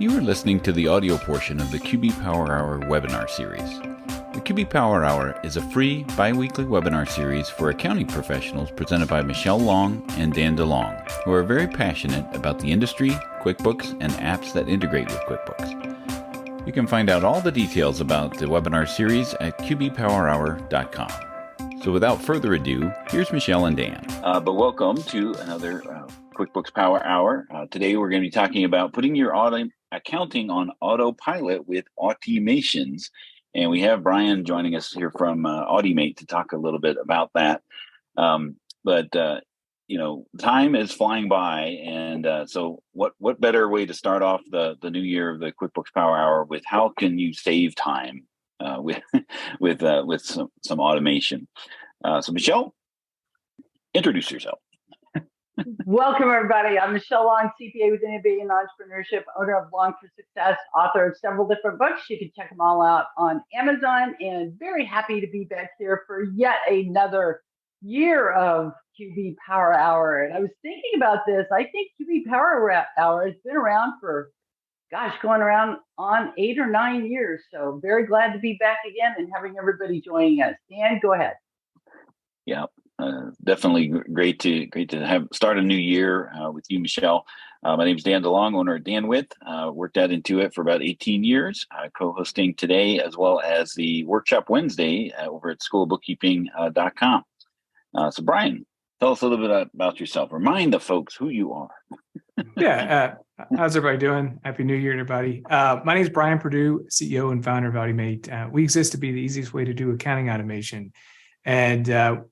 You are listening to the audio portion of the QB Power Hour webinar series. The QB Power Hour is a free biweekly webinar series for accounting professionals presented by Michelle Long and Dan DeLong, who are very passionate about the industry, QuickBooks, and apps that integrate with QuickBooks. You can find out all the details about the webinar series at qbpowerhour.com. So without further ado, here's Michelle and Dan. But welcome to another QuickBooks Power Hour. Today we're going to be talking about putting your accounting on autopilot with automations. And we have Bryan joining us here from Autymate to talk a little bit about that. But time is flying by. And so what better way to start off the new year of the QuickBooks Power Hour with how can you save time with some automation? So Michelle, introduce yourself. Welcome, everybody. I'm Michelle Long, CPA with Innovating Entrepreneurship, owner of Long for Success, author of several different books. You can check them all out on Amazon, and very happy to be back here for yet another year of QB Power Hour. And I was thinking about this. I think QB Power Hour has been around for, going around on 8 or 9 years. So very glad to be back again and having everybody joining us. Dan, go ahead. Yeah. Definitely great to have start a new year with you, Michelle. My name is Dan DeLong, owner of Dan With. Worked at Intuit for about 18 years, co-hosting today as well as the workshop Wednesday over at Schoolofbookkeeping.com. So Bryan, tell us a little bit about yourself. Remind the folks who you are. How's everybody doing? Happy New Year, everybody. My name is Bryan Perdue, CEO and founder of Autymate. We exist to be the easiest way to do accounting automation. And, I've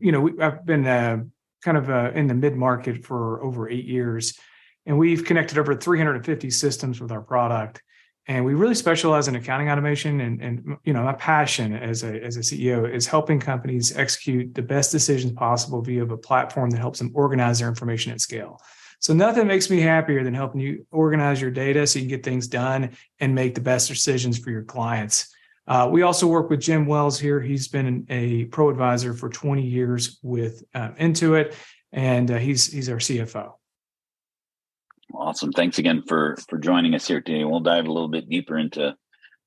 been in the mid-market for over 8 years, and we've connected over 350 systems with our product. And we really specialize in accounting automation. And my passion as a CEO is helping companies execute the best decisions possible via a platform that helps them organize their information at scale. So nothing makes me happier than helping you organize your data so you can get things done and make the best decisions for your clients. We also work with Jim Wells here. He's been a ProAdvisor for 20 years with Intuit, and he's our CFO. Awesome. Thanks again for joining us here today. We'll dive a little bit deeper into,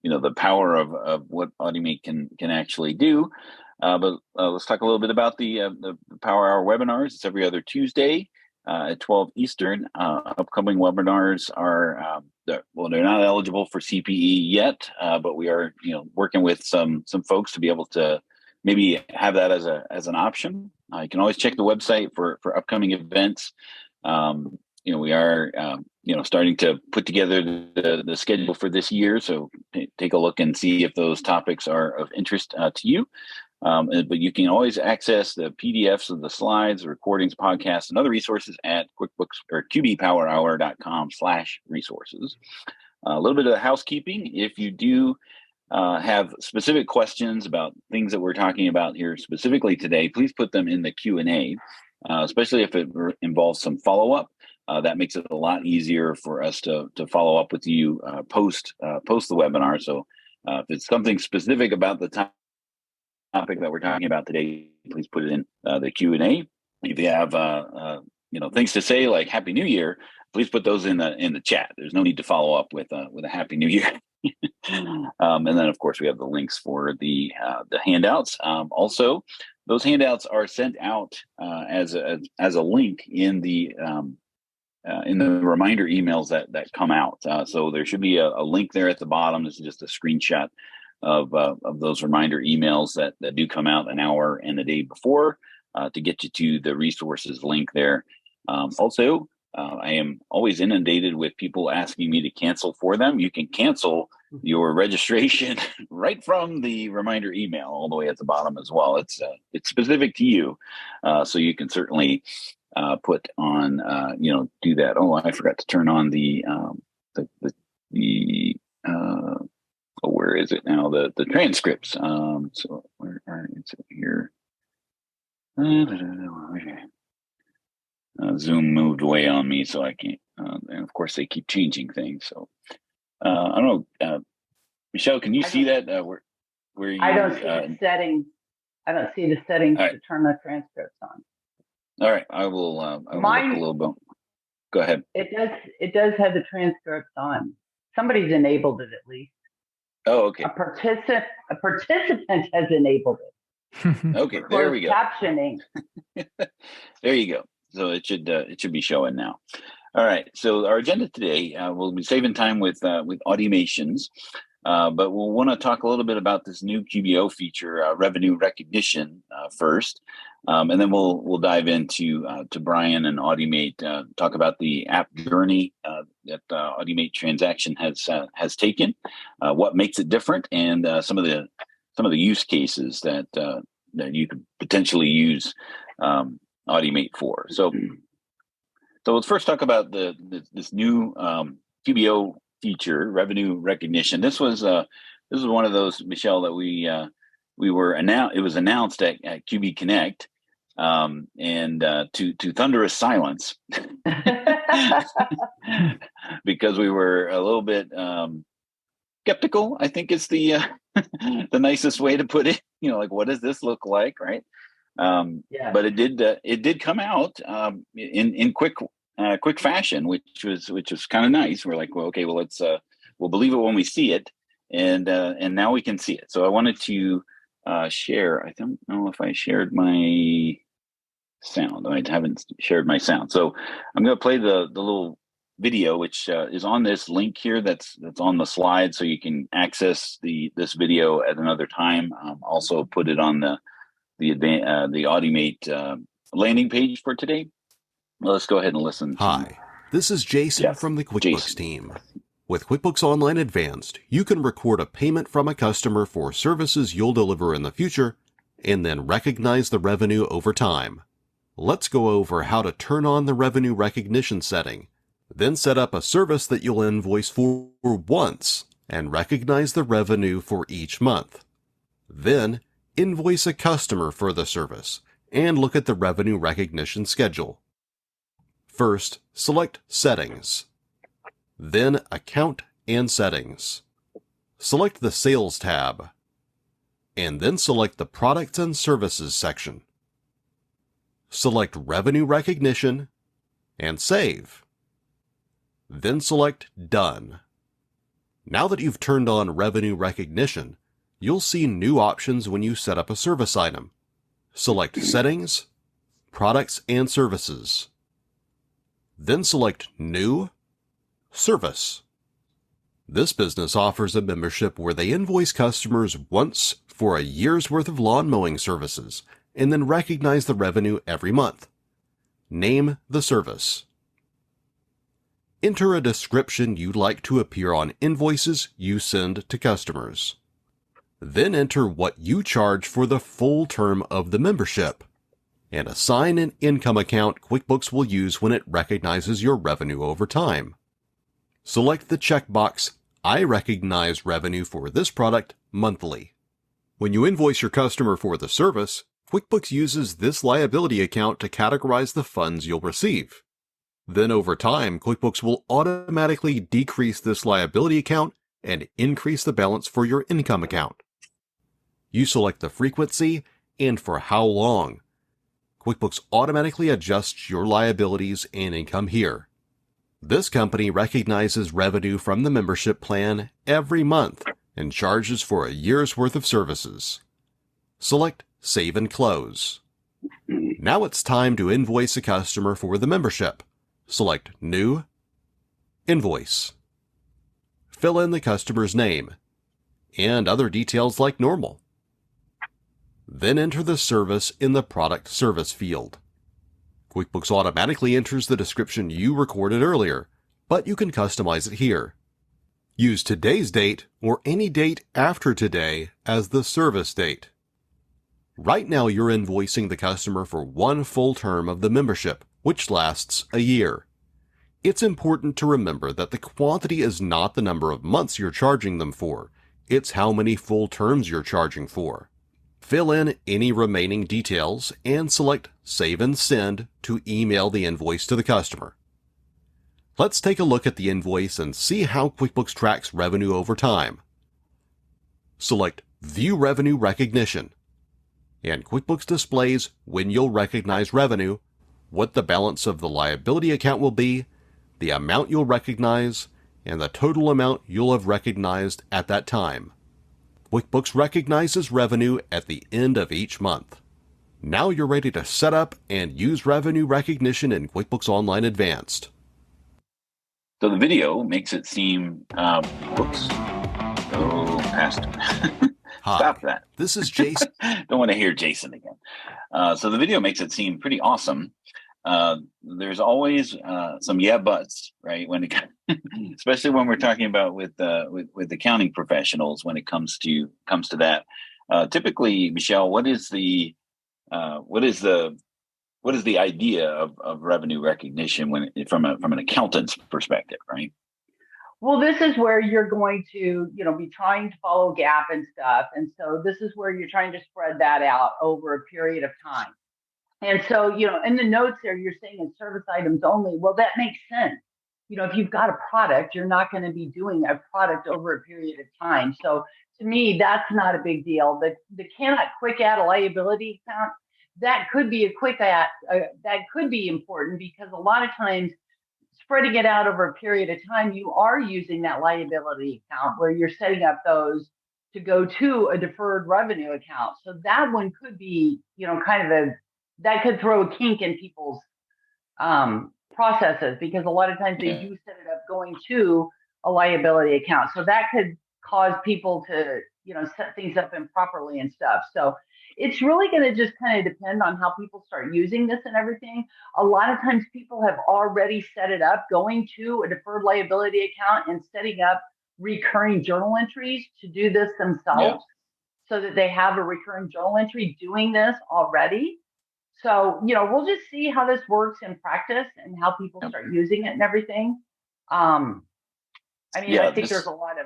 the power of what Autymate can actually do. But let's talk a little bit about the Power Hour webinars. It's every other Tuesday at 12 Eastern. Upcoming webinars are they're not eligible for CPE yet, but we are working with some folks to be able to maybe have that as an option. You can always check the website for upcoming events. We are starting to put together the schedule for this year, so take a look and see if those topics are of interest to you. But you can always access the PDFs of the slides, recordings, podcasts, and other resources at QuickBooks or qbpowerhour.com/resources. A little bit of housekeeping. If you do have specific questions about things that we're talking about here specifically today, please put them in the Q&A, especially if it involves some follow-up. That makes it a lot easier for us to follow up with you post the webinar. So if it's something specific about the topic that we're talking about today, please put it in the Q&A. If you have things to say like Happy New Year, please put those in the chat. There's no need to follow up with a Happy New Year. And then of course we have the links for the handouts. Also, those handouts are sent out as a link in the reminder emails that come out. So there should be a link there at the bottom. This is just a screenshot of those reminder emails that do come out an hour and the day before to get you to the resources link there. Also, I am always inundated with people asking me to cancel for them. You can cancel your registration right from the reminder email all the way at the bottom as well. It's specific to you, so you can certainly put on do that. Oh, I forgot to turn on the where is it now? The transcripts. So where is it here? Zoom moved away on me, so I can't. And of course, they keep changing things. So I don't know. Michelle, can you see that? Where you? I don't see the settings. I don't see the settings to turn the transcripts on. All right, I will. I will look a little bit. Go ahead. It does have the transcripts on. Somebody's enabled it at least. Oh, okay. A participant has enabled it. Okay, there we go. Captioning. There you go. So it should be showing now. All right. So our agenda today, we'll be saving time with automations, but we'll want to talk a little bit about this new QBO feature, revenue recognition, first, and then we'll dive into to Bryan and Autymate, talk about the app journey that Autymate Transaction has taken, what makes it different, and some of the use cases that you could potentially use Autymate for. So let's first talk about this new QBO feature, revenue recognition. This was one of those, Michelle, that we were announced. It was announced at QB Connect, and to thunderous silence, because we were a little bit skeptical, I think is the the nicest way to put it. Like, what does this look like, right? But it did come out in quick fashion, which was kind of nice. We're like, well, okay, well, we'll believe it when we see it, and now we can see it. So I wanted to share. I don't know if I shared my sound. I haven't shared my sound, so I'm going to play the little video, which is on this link here that's on the slide, so you can access this video at another time. Also put it on the Autymate landing page for today. Well, let's go ahead and listen. Hi, this is Jason from the QuickBooks team. With QuickBooks Online Advanced, you can record a payment from a customer for services you'll deliver in the future, and then recognize the revenue over time. Let's go over how to turn on the revenue recognition setting, then set up a service that you'll invoice for once and recognize the revenue for each month. Then, invoice a customer for the service and look at the revenue recognition schedule. First, select Settings. Then Account and Settings. Select the Sales tab, and then select the Products and Services section. Select Revenue Recognition and save. Then select Done. Now that you've turned on revenue recognition, you'll see new options when you set up a service item. Select Settings, Products and Services. Then select New, Service. This business offers a membership where they invoice customers once for a year's worth of lawn mowing services and then recognize the revenue every month. Name the service. Enter a description you'd like to appear on invoices you send to customers. Then enter what you charge for the full term of the membership, and assign an income account QuickBooks will use when it recognizes your revenue over time. Select the checkbox, I recognize revenue for this product monthly. When you invoice your customer for the service, QuickBooks uses this liability account to categorize the funds you'll receive. Then over time, QuickBooks will automatically decrease this liability account and increase the balance for your income account. You select the frequency and for how long. QuickBooks automatically adjusts your liabilities and income here. This company recognizes revenue from the membership plan every month and charges for a year's worth of services. Select Save and Close. Now it's time to invoice a customer for the membership. Select New, Invoice. Fill in the customer's name and other details like normal. Then enter the service in the Product Service field. QuickBooks automatically enters the description you recorded earlier, but you can customize it here. Use today's date or any date after today as the service date. Right now you're invoicing the customer for one full term of the membership, which lasts a year. It's important to remember that the quantity is not the number of months you're charging them for, it's how many full terms you're charging for. Fill in any remaining details and select Save and Send to email the invoice to the customer. Let's take a look at the invoice and see how QuickBooks tracks revenue over time. Select View Revenue Recognition, and QuickBooks displays when you'll recognize revenue, what the balance of the liability account will be, the amount you'll recognize, and the total amount you'll have recognized at that time. QuickBooks recognizes revenue at the end of each month. Now you're ready to set up and use revenue recognition in QuickBooks Online Advanced. So the video makes it seem, whoops, go past. Hi, Stop that. This is Jason. Don't want to hear Jason again. So the video makes it seem pretty awesome. There's always some yeah buts, right? When it, especially when we're talking about with accounting professionals, when it comes to that. Typically, Michelle, what is the idea of revenue recognition when from an accountant's perspective, right? Well, this is where you're going to, be trying to follow GAAP and stuff. And so this is where you're trying to spread that out over a period of time. And so, in the notes there, you're saying it's service items only. Well, that makes sense. If you've got a product, you're not going to be doing a product over a period of time. So to me, that's not a big deal. The cannot quick add a liability account, that could be a quick add, that could be important because a lot of times spreading it out over a period of time, you are using that liability account where you're setting up those to go to a deferred revenue account. So that one could be, that could throw a kink in people's processes because a lot of times they do set it up going to a liability account. So that could cause people to, set things up improperly and stuff. So it's really going to just kind of depend on how people start using this and everything. A lot of times people have already set it up going to a deferred liability account and setting up recurring journal entries to do this themselves so that they have a recurring journal entry doing this already. So, we'll just see how this works in practice and how people start using it and everything. I think there's a lot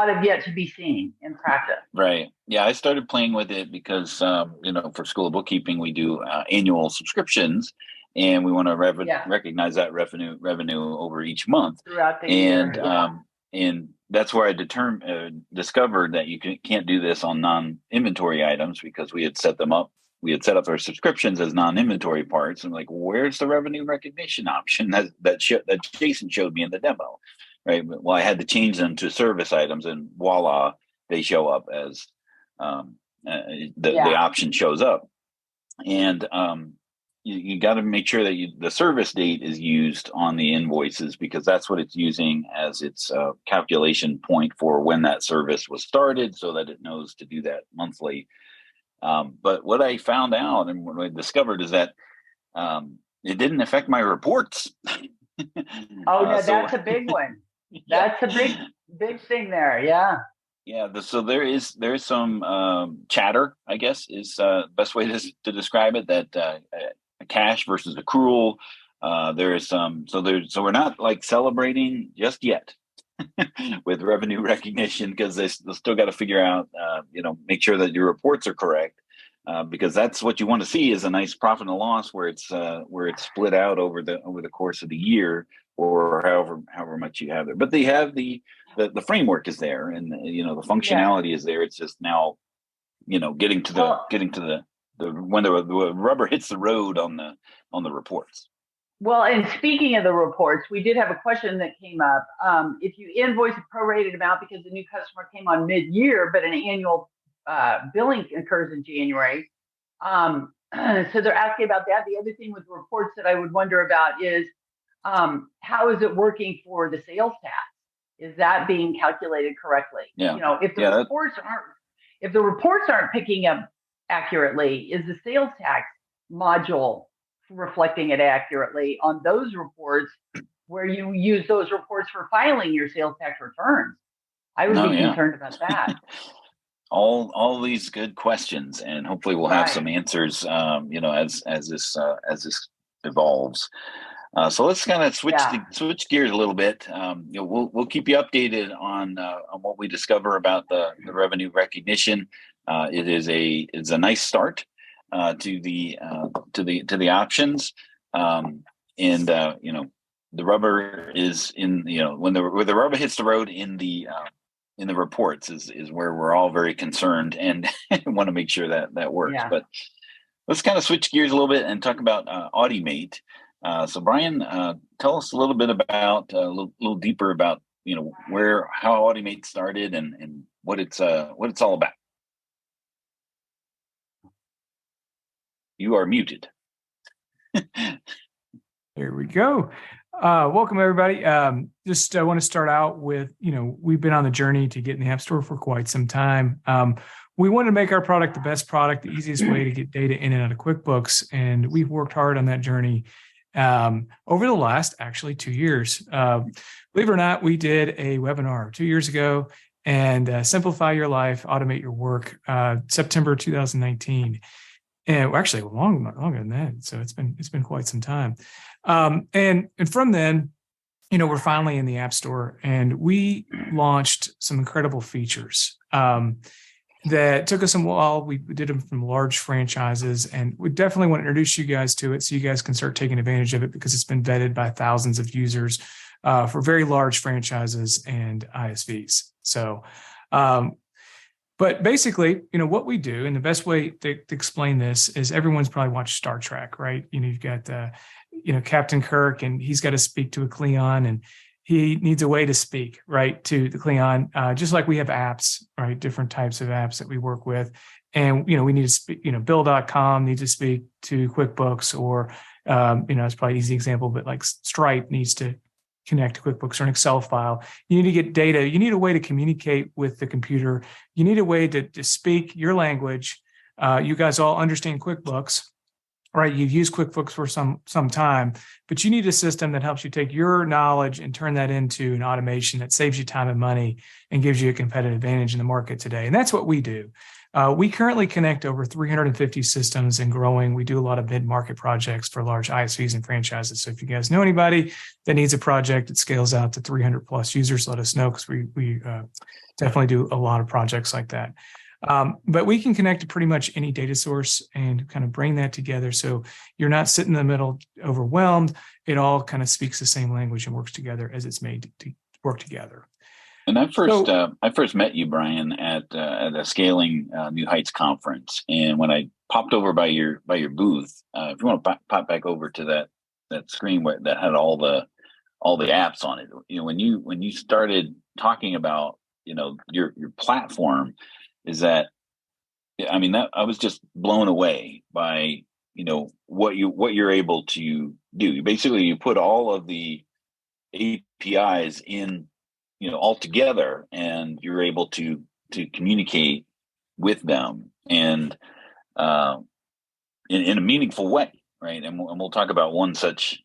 of yet to be seen in practice. Right. Yeah, I started playing with it because, for School of Bookkeeping, we do annual subscriptions, and we want to recognize that revenue over each month throughout the year. And that's where I discovered that you can't do this on non-inventory items because we had set them up. We had set up our subscriptions as non-inventory parts, and where's the revenue recognition option that Jason showed me in the demo? Right. Well, I had to change them to service items, and voila, they show up as the option shows up. And you got to make sure that the service date is used on the invoices because that's what it's using as its calculation point for when that service was started, so that it knows to do that monthly. But what I found out and what I discovered is that it didn't affect my reports. That's a big one. That's a big thing there. Yeah. Yeah. So there is some chatter, I guess, is the best way to describe it. That a cash versus accrual. There is some. So we're not celebrating just yet with revenue recognition because they'll still got to figure out, make sure that your reports are correct. Because that's what you want to see is a nice profit and loss where it's split out over the course of the year or however much you have there. But they have the framework is there and the functionality is there. It's just now getting to the when the rubber hits the road on the reports. Well, and speaking of the reports, we did have a question that came up. If you invoice a prorated amount because the new customer came on mid-year, but an annual billing occurs in January. So they're asking about that. The other thing with reports that I would wonder about is how is it working for the sales tax? Is that being calculated correctly? Yeah. If the reports aren't picking up accurately, is the sales tax module reflecting it accurately on those reports where you use those reports for filing your sales tax returns? I would be concerned about that. All these good questions, and hopefully we'll have some answers, as this evolves. So let's kind of switch gears a little bit. We'll keep you updated on what we discover about the revenue recognition. It's a nice start to the options, and the rubber is in when the rubber hits the road in the reports is where we're all very concerned and want to make sure that works. Yeah. But let's kind of switch gears a little bit and talk about Autymate. So Bryan, tell us a little bit about a little deeper about how Autymate started and what it's all about. You are muted. There we go. Welcome, everybody. Just want to start out with, we've been on the journey to get in the App Store for quite some time. We want to make our product the best product, the easiest way to get data in and out of QuickBooks. And we've worked hard on that journey over the last, actually, 2 years. Believe it or not, we did a webinar 2 years ago, and Simplify Your Life, Automate Your Work, September 2019. And actually longer than that. So it's been quite some time. And from then, we're finally in the App Store, and we launched some incredible features that took us a while. We did them from large franchises, and we definitely want to introduce you guys to it so you guys can start taking advantage of it, because it's been vetted by thousands of users for very large franchises and ISVs. So, but basically, what we do, and the best way to explain this is everyone's probably watched Star Trek, right? You've got, Captain Kirk, and he's got to speak to a Klingon, and he needs a way to speak, right, to the Klingon, just like we have apps, right, different types of apps that we work with. And, we need to speak, Bill.com needs to speak to QuickBooks, or, it's probably an easy example, but like Stripe needs to connect to QuickBooks, or an Excel file. You need to get data. You need a way to communicate with the computer. You need a way to speak your language. You guys all understand QuickBooks, right? You've used QuickBooks for some time, but you need a system that helps you take your knowledge and turn that into an automation that saves you time and money and gives you a competitive advantage in the market today. And that's what we do. We currently connect over 350 systems and growing. We do a lot of mid-market projects for large ISVs and franchises. So if you guys know anybody that needs a project that scales out to 300 plus users, let us know, because we definitely do a lot of projects like that. But we can connect to pretty much any data source and kind of bring that together, so you're not sitting in the middle overwhelmed. It all kind of speaks the same language and works together as it's made to work together. And I first met you, Bryan, at a Scaling New Heights conference, and when I popped over by your booth, if you want to pop back over to that screen that had all the apps on it, when you started talking about your platform, is that, that I was just blown away by what you're able to do. Basically, you put all of the APIs in all together, and you're able to communicate with them, and in a meaningful way, right? And we'll talk about one such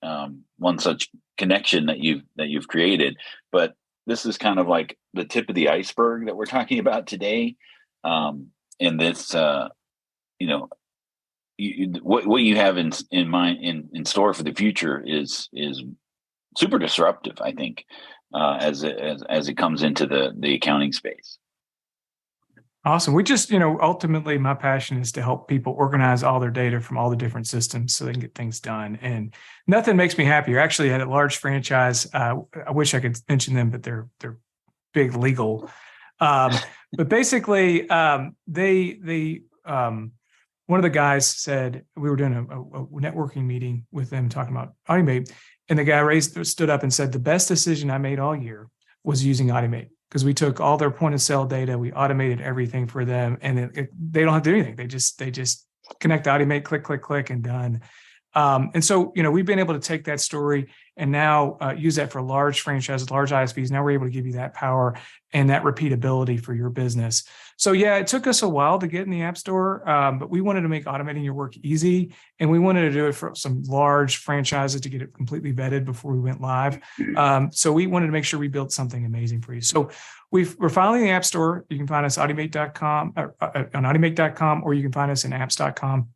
connection that you've created. But this is kind of like the tip of the iceberg that we're talking about today. And this, what you have in mind in store for the future is super disruptive, I think, as it comes into the accounting space. Awesome. We just, ultimately my passion is to help people organize all their data from all the different systems so they can get things done. And nothing makes me happier. Actually, I had a large franchise. I wish I could mention them, but they're big legal. But basically, one of the guys said, we were doing a networking meeting with them talking about Autymate, and the guy stood up and said, the best decision I made all year was using Autymate, because we took all their point of sale data, we automated everything for them, and they don't have to do anything. They just connect to Autymate, click, and done. And so, we've been able to take that story and now use that for large franchises, large ISVs. Now we're able to give you that power and that repeatability for your business. So yeah, it took us a while to get in the App Store, but we wanted to make automating your work easy, and we wanted to do it for some large franchises to get it completely vetted before we went live. So we wanted to make sure we built something amazing for you. So we're finally in the App Store. You can find us Autymate.com on Autymate.com, or you can find us in apps.com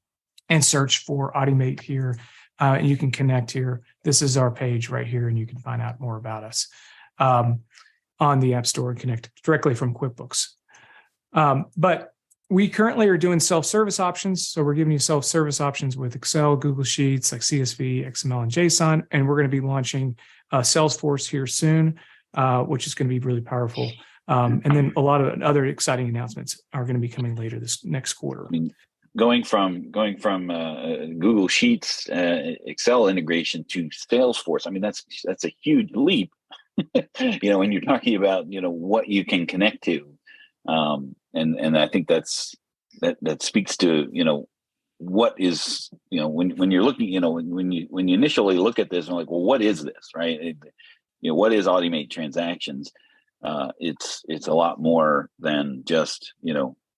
and search for Autymate here. And you can connect here. This is our page right here, and you can find out more about us on the App Store and connect directly from QuickBooks. But we currently are doing self-service options. So we're giving you self-service options with Excel, Google Sheets, like CSV, XML, and JSON. And we're going to be launching Salesforce here soon, which is going to be really powerful. And then a lot of other exciting announcements are going to be coming later this next quarter. going from Google Sheets, Excel integration to Salesforce. I mean, that's a huge leap. When you're talking about what you can connect to, and I think that speaks to what is when you're looking when you initially look at this and like, well, what is this, right? What is Autymate Transactions? It's a lot more than just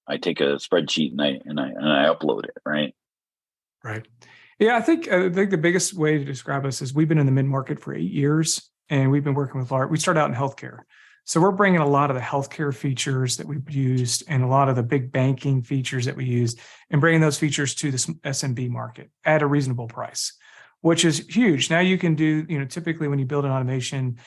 I take a spreadsheet and I upload it, right? Right. Yeah, I think the biggest way to describe us is we've been in the mid-market for 8 years, and we've been working with we started out in healthcare. So we're bringing a lot of the healthcare features that we've used and a lot of the big banking features that we used and bringing those features to the SMB market at a reasonable price, which is huge. Now you can do, typically when you build an automation,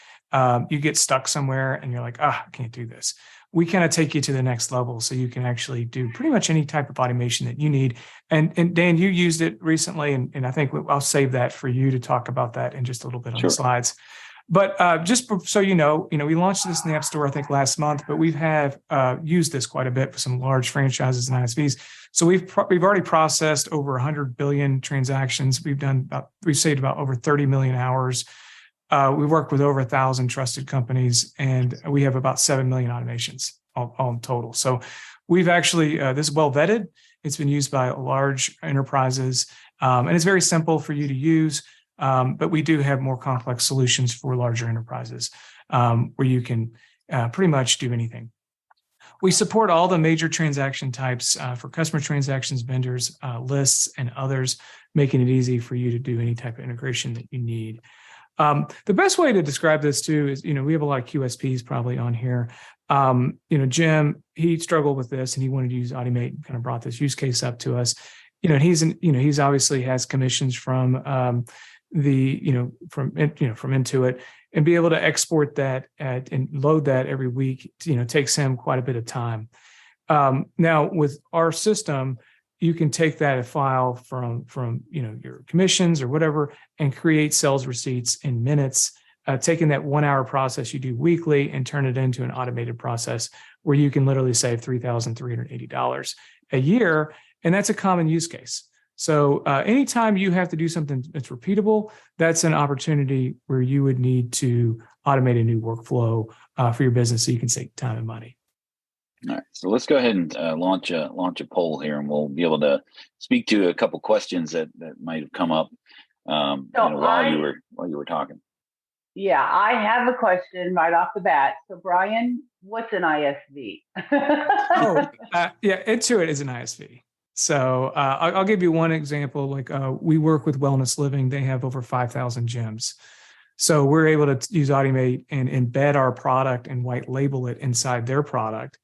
you get stuck somewhere and you're like, I can't do this. We kind of take you to the next level so you can actually do pretty much any type of automation that you need. And Dan, you used it recently, and I think I'll save that for you to talk about that in just a little bit on the slides. But just so we launched this in the App Store, I think, last month, but we have used this quite a bit for some large franchises and ISVs. So we've already processed over 100 billion transactions. We've saved about over 30 million hours. We work with over 1,000 trusted companies, and we have about 7 million automations all in total. So we've actually, this is well vetted. It's been used by large enterprises, and it's very simple for you to use. But we do have more complex solutions for larger enterprises where you can pretty much do anything. We support all the major transaction types for customer transactions, vendors, lists, and others, making it easy for you to do any type of integration that you need. The best way to describe this too is, we have a lot of QSPs probably on here. Jim, he struggled with this and he wanted to use Autymate and kind of brought this use case up to us. He's obviously has commissions from from Intuit, and be able to export that and load that every week, takes him quite a bit of time. Now with our system, you can take that file from your commissions or whatever and create sales receipts in minutes, taking that 1 hour process you do weekly and turn it into an automated process where you can literally save $3,380 a year. And that's a common use case. So anytime you have to do something that's repeatable, that's an opportunity where you would need to automate a new workflow for your business so you can save time and money. All right, so let's go ahead and launch a poll here, and we'll be able to speak to a couple questions that might have come up while you were talking. Yeah, I have a question right off the bat. So, Bryan, what's an ISV? Intuit is an ISV. So I'll give you one example. Like we work with Wellness Living; they have over 5,000 gyms. So we're able to use Autymate and embed our product and white label it inside their product.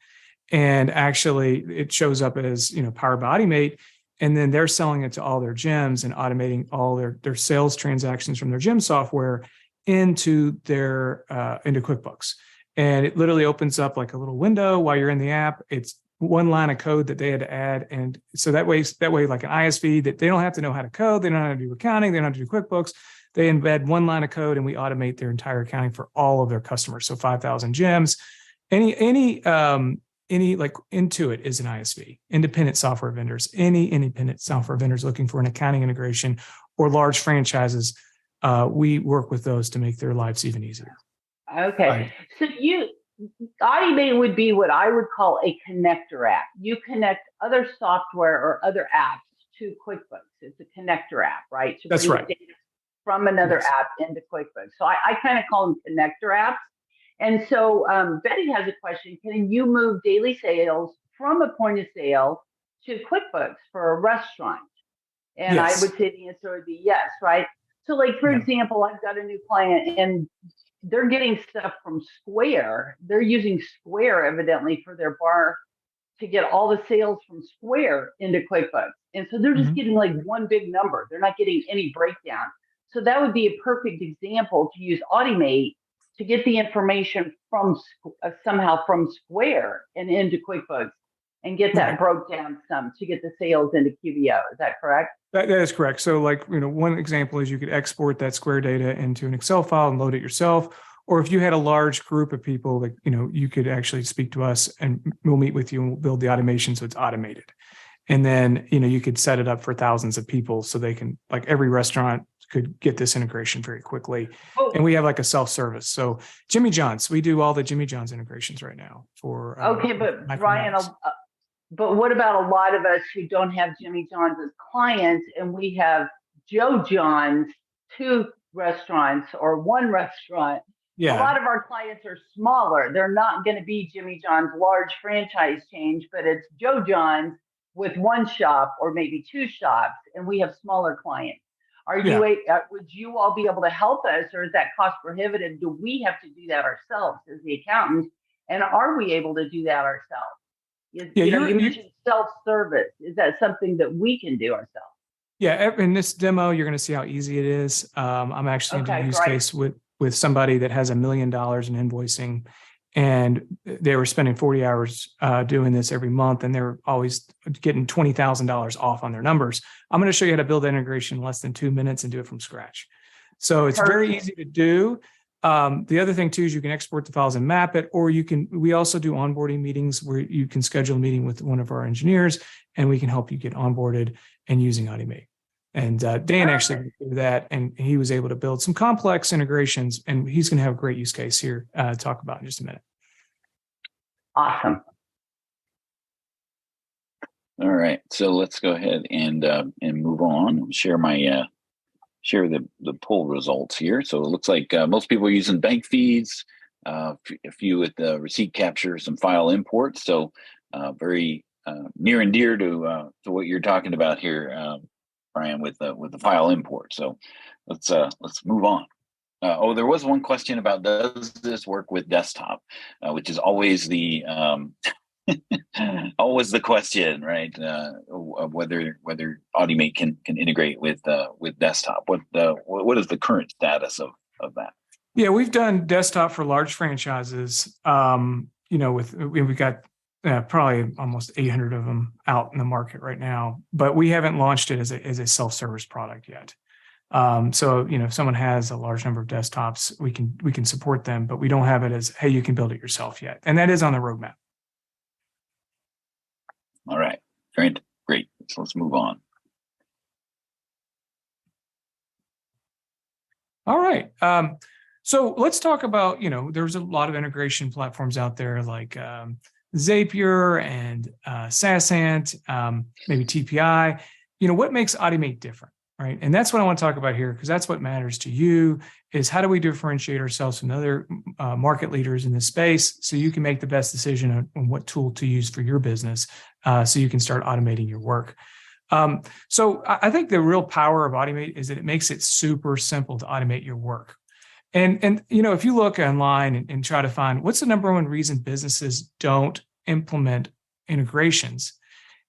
And actually it shows up as, powered by Autymate, and then they're selling it to all their gyms and automating all their sales transactions from their gym software into QuickBooks. And it literally opens up like a little window while you're in the app. It's one line of code that they had to add. And so that way, like an ISV, that they don't have to know how to code. They don't know how to do accounting. They don't have to do QuickBooks. They embed one line of code and we automate their entire accounting for all of their customers. So 5,000 gyms, any like Intuit is an ISV, independent software vendors, any independent software vendors looking for an accounting integration or large franchises. We work with those to make their lives even easier. Okay. So Autymate would be what I would call a connector app. You connect other software or other apps to QuickBooks. It's a connector app, right? To That's right. Data from another app into QuickBooks. So I kind of call them connector apps. And so Betty has a question. Can you move daily sales from a point of sale to QuickBooks for a restaurant? And yes. I would say the answer would be yes, right? So like, for example, I've got a new client and they're getting stuff from Square. They're using Square evidently for their bar to get all the sales from Square into QuickBooks. And so they're just getting like one big number. They're not getting any breakdown. So that would be a perfect example to use Autymate to get the information from somehow from Square and into QuickBooks and get that broke down some to get the sales into QBO. Is that correct? That is correct. So like, one example is you could export that Square data into an Excel file and load it yourself. Or if you had a large group of people, like, you could actually speak to us and we'll meet with you and we'll build the automation so it's automated. And then, you could set it up for thousands of people so they can, like every restaurant could get this integration very quickly. Oh. And we have like a self-service. So Jimmy John's, we do all the Jimmy John's integrations right now for. Okay, but Bryan, but what about a lot of us who don't have Jimmy John's as clients and we have Joe John's, 2 restaurants or 1 restaurant? Yeah. A lot of our clients are smaller. They're not going to be Jimmy John's large franchise change, but it's Joe John's with 1 shop or maybe 2 shops, and we have smaller clients. Would you all be able to help us, or is that cost prohibitive? Do we have to do that ourselves as the accountants? And are we able to do that ourselves? You mentioned self-service. Is that something that we can do ourselves? Yeah, in this demo, you're going to see how easy it is. I'm actually in a use case with somebody that has $1 million in invoicing, and they were spending 40 hours doing this every month, and they're always getting $20,000 off on their numbers. I'm going to show you how to build that integration in less than 2 minutes and do it from scratch. So it's very easy to do. The other thing too is you can export the files and map it, or we also do onboarding meetings where you can schedule a meeting with one of our engineers and we can help you get onboarded and using Autymate. And Dan actually went through that, and he was able to build some complex integrations, and he's going to have a great use case here to talk about in just a minute. Awesome. All right, so let's go ahead and move on. Share my share the poll results here. So it looks like most people are using bank feeds, a few with the receipt capture, some file imports. So very near and dear to what you're talking about here, Bryan, with the file import. So let's move on. There was one question about, does this work with desktop, which is always the always the question, right? Of whether Autymate can integrate with desktop. What is the current status of that? Yeah, we've done desktop for large franchises. We've got probably almost 800 of them out in the market right now, but we haven't launched it as a self-service product yet. So if someone has a large number of desktops, we can support them, but we don't have it as, hey, you can build it yourself yet. And that is on the roadmap. All right, great. So let's move on. All right. So let's talk about, there's a lot of integration platforms out there like Zapier and Sasant, maybe TPI. What makes Autymate different, right? And that's what I want to talk about here, because that's what matters to you, is how do we differentiate ourselves from other market leaders in this space so you can make the best decision on what tool to use for your business so you can start automating your work. So I think the real power of Autymate is that it makes it super simple to automate your work. And if you look online and try to find what's the number one reason businesses don't implement integrations,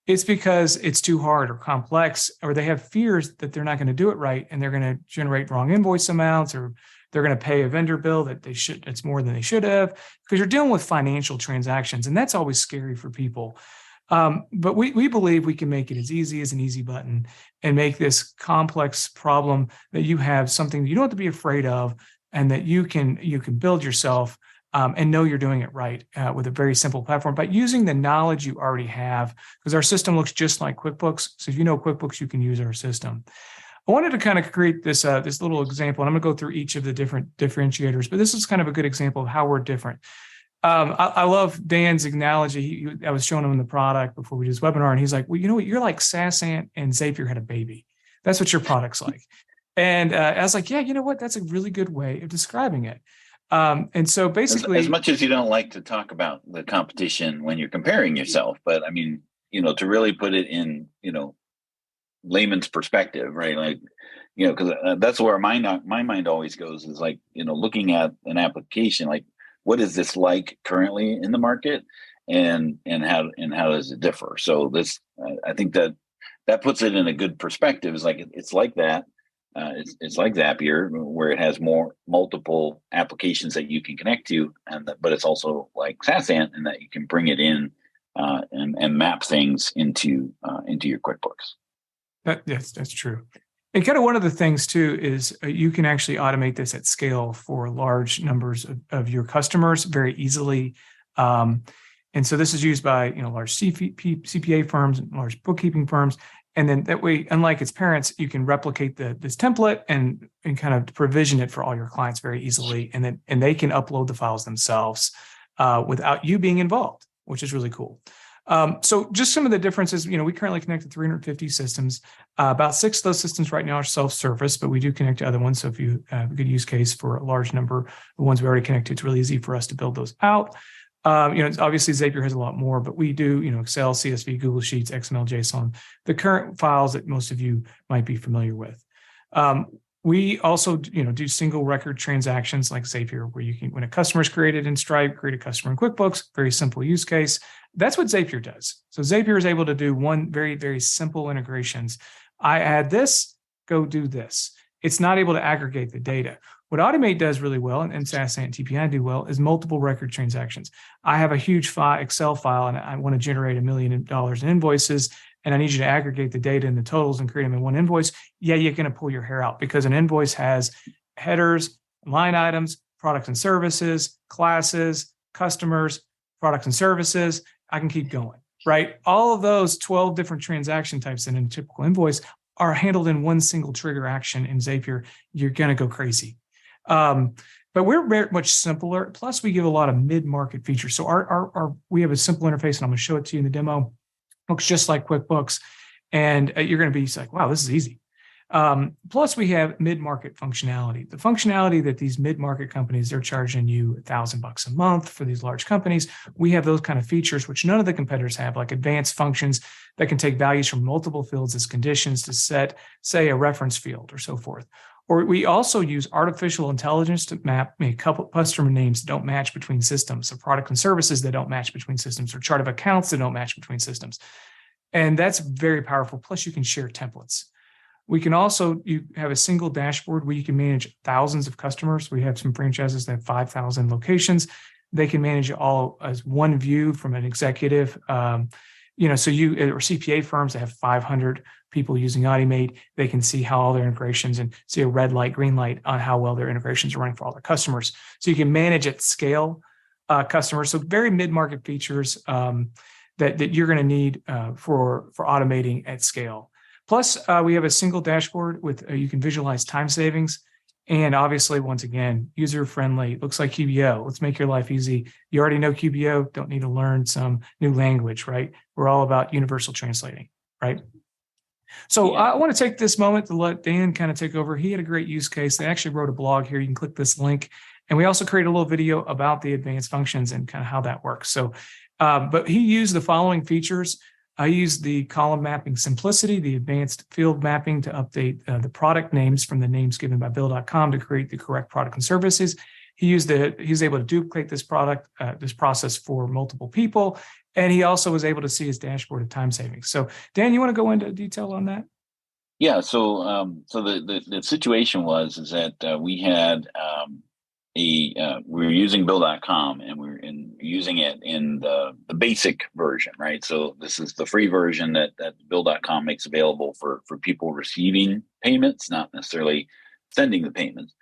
it's because it's too hard or complex, or they have fears that they're not going to do it right and they're going to generate wrong invoice amounts, or they're going to pay a vendor bill that's more than they should have, because you're dealing with financial transactions, and that's always scary for people. But we believe we can make it as easy as an easy button and make this complex problem that you have something that you don't have to be afraid of, and that you can build yourself and know you're doing it right with a very simple platform by using the knowledge you already have, because our system looks just like QuickBooks. So if you know QuickBooks, you can use our system. I wanted to kind of create this little example, and I'm going to go through each of the different differentiators, but this is kind of a good example of how we're different. I love Dan's analogy. I was showing him the product before we did this webinar, and he's like, well, you know what? You're like Sasant and Zapier had a baby. That's what your product's like. And I was like, yeah, you know what? That's a really good way of describing it. And so basically, as much as you don't like to talk about the competition when you're comparing yourself, but I mean, to really put it in, layman's perspective, right? Like, because that's where my mind always goes, is like, looking at an application, like, what is this like currently in the market, and how does it differ? So this, I think that puts it in a good perspective. Is like, it's like that. It's like Zapier, where it has multiple applications that you can connect to, but it's also like Sasant in that you can bring it in and map things into your QuickBooks. Yes, that's true. And kind of one of the things too is you can actually automate this at scale for large numbers of your customers very easily. And And so this is used by large CPA firms and large bookkeeping firms. And then that way, unlike its parents, you can replicate this template and kind of provision it for all your clients very easily. And they can upload the files themselves without you being involved, which is really cool. So just some of the differences, we currently connect to 350 systems. About 6 of those systems right now are self-service, but we do connect to other ones. So if you have a good use case for a large number, the ones we already connect to, it's really easy for us to build those out. Obviously Zapier has a lot more, but we do, Excel, CSV, Google Sheets, XML, JSON, the current files that most of you might be familiar with. We also, do single record transactions like Zapier, where you can, when a customer is created in Stripe, create a customer in QuickBooks, very simple use case. That's what Zapier does. So Zapier is able to do one very, very simple integrations. I add this, go do this. It's not able to aggregate the data. What Autymate does really well, and SAS and TPI do well, is multiple record transactions. I have a huge Excel file, and I want to generate $1 million in invoices, and I need you to aggregate the data and the totals and create them in one invoice. Yeah, you're going to pull your hair out because an invoice has headers, line items, products and services, classes, customers, products and services. I can keep going, right? All of those 12 different transaction types in a typical invoice are handled in one single trigger action in Zapier. You're going to go crazy. But we're very much simpler. Plus, we give a lot of mid-market features. So we have a simple interface, and I'm going to show it to you in the demo. Looks just like QuickBooks, and you're going to be like, wow, this is easy. Plus, we have mid-market functionality. The functionality that these mid-market companies, they're charging you $1,000 a month for these large companies. We have those kind of features, which none of the competitors have, like advanced functions that can take values from multiple fields as conditions to set, say, a reference field or so forth. Or we also use artificial intelligence to map a couple customer names that don't match between systems, or product and services that don't match between systems, or chart of accounts that don't match between systems. And that's very powerful. Plus, you can share templates. We can also, you have a single dashboard where you can manage thousands of customers. We have some franchises that have 5,000 locations. They can manage it all as one view from an executive. Or CPA firms that have 500 people using Autymate, they can see how all their integrations and see a red light, green light on how well their integrations are running for all their customers. So you can manage at scale customers. So very mid-market features that you're going to need for automating at scale. Plus, we have a single dashboard with you can visualize time savings. And obviously, once again, user-friendly. Looks like QBO. Let's make your life easy. You already know QBO. Don't need to learn some new language, right? We're all about universal translating, right? So I want to take this moment to let Dan kind of take over. He had a great use case. They actually wrote a blog here. You can click this link. And we also created a little video about the advanced functions and kind of how that works. So, but he used the following features. I used the column mapping simplicity, the advanced field mapping to update the product names from the names given by Bill.com to create the correct product and services. He was able to duplicate this process for multiple people. And he also was able to see his dashboard of time savings. So Dan, you want to go into detail on that? Yeah. So the situation is that we had we were using Bill.com, and we were using it in the basic version, right? So this is the free version that Bill.com makes available for people receiving payments, not necessarily sending the payments.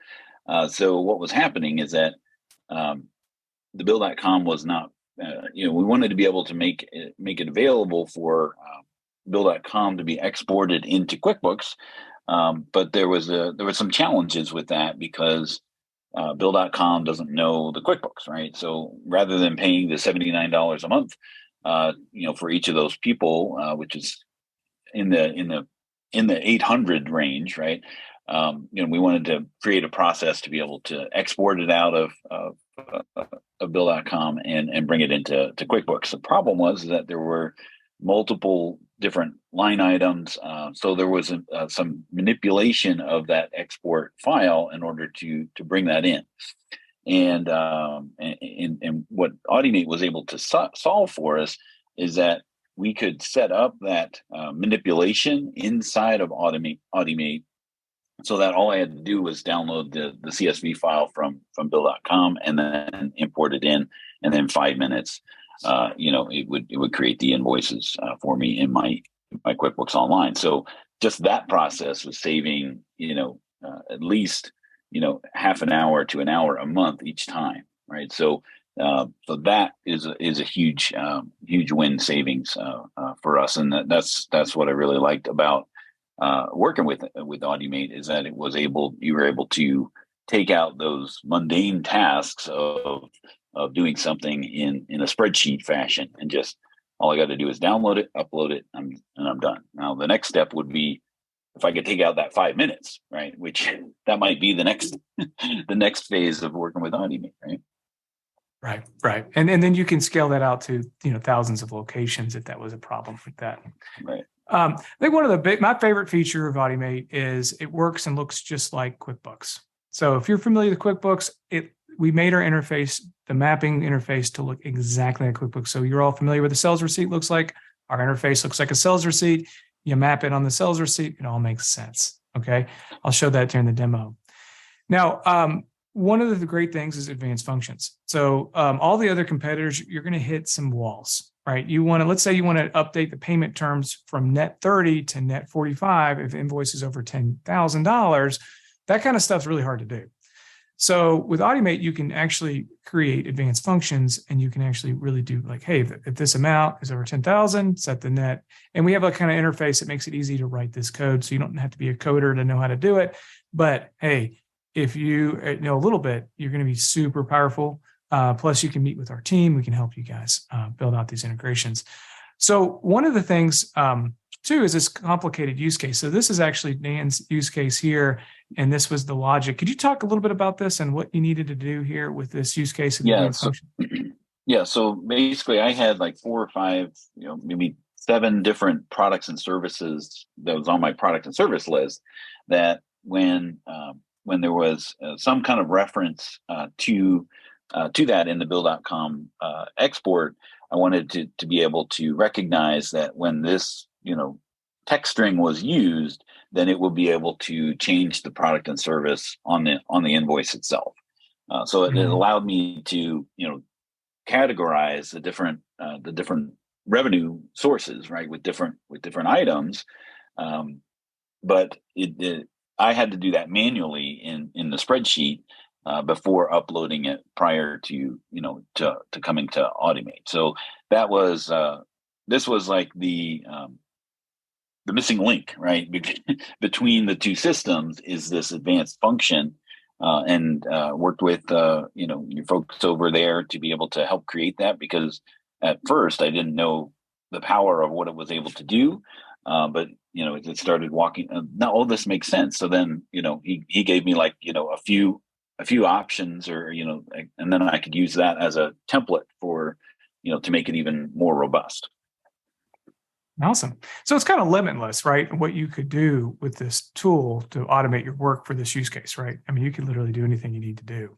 So what was happening is that the Bill.com was not, we wanted to be able to make it available for Bill.com to be exported into QuickBooks, but there was some challenges with that because Bill.com doesn't know the QuickBooks, right? So rather than paying the $79 a month, for each of those people, which is in the 800 range, right? We wanted to create a process to be able to export it out of Bill.com and bring it into QuickBooks. The problem was that there were multiple different line items, so there was some manipulation of that export file in order to bring that in. And what Autymate was able to solve for us is that we could set up that manipulation inside of Autymate, so that all I had to do was download the CSV file from Bill.com and then import it in, and then 5 minutes, it would create the invoices for me in my QuickBooks Online. So just that process was saving, at least, half an hour to an hour a month each time, right? So So that is a huge win savings for us, and that's what I really liked about working with Autymate, is that you were able to take out those mundane tasks of doing something in a spreadsheet fashion, and just all I got to do is download it, upload it, and I'm done. Now the next step would be if I could take out that 5 minutes, right? Which that might be the next the next phase of working with Autymate, right? Right. And then you can scale that out to, thousands of locations if that was a problem with that. Right. I think my favorite feature of Autymate is it works and looks just like QuickBooks. So if you're familiar with QuickBooks, we made our interface, the mapping interface, to look exactly like QuickBooks. So you're all familiar with the sales receipt looks like. Our interface looks like a sales receipt. You map it on the sales receipt. It all makes sense. Okay. I'll show that during the demo. Now, one of the great things is advanced functions. So all the other competitors, you're going to hit some walls, right? Let's say you want to update the payment terms from net 30 to net 45 if invoice is over $10,000. That kind of stuff's really hard to do. So with Autymate, you can actually create advanced functions, and you can actually really do like, hey, if this amount is over 10,000, set the net. And we have a kind of interface that makes it easy to write this code. So you don't have to be a coder to know how to do it. But hey, if you know a little bit, you're going to be super powerful. Plus, you can meet with our team. We can help you guys build out these integrations. So one of the things, too, is this complicated use case. So this is actually Dan's use case here, and this was the logic. Could you talk a little bit about this and what you needed to do here with this use case? So basically, I had like 4 or 5, maybe 7 different products and services that was on my product and service list, that when there was some kind of reference to that in the bill.com export, I wanted to be able to recognize that when this text string was used, then it will be able to change the product and service on the invoice itself. So it allowed me to categorize the different revenue sources, right, with different items, but I had to do that manually in the spreadsheet before uploading it prior to coming to Autymate. So that was this was like the missing link, right, between the two systems, is this advanced function, and worked with your folks over there to be able to help create that, because at first I didn't know the power of what it was able to do, but it started walking. Now all this makes sense. So then he gave me like a few options, or and then I could use that as a template for to make it even more robust. Awesome. So it's kind of limitless, right? What you could do with this tool to automate your work for this use case, right? I mean, you can literally do anything you need to do.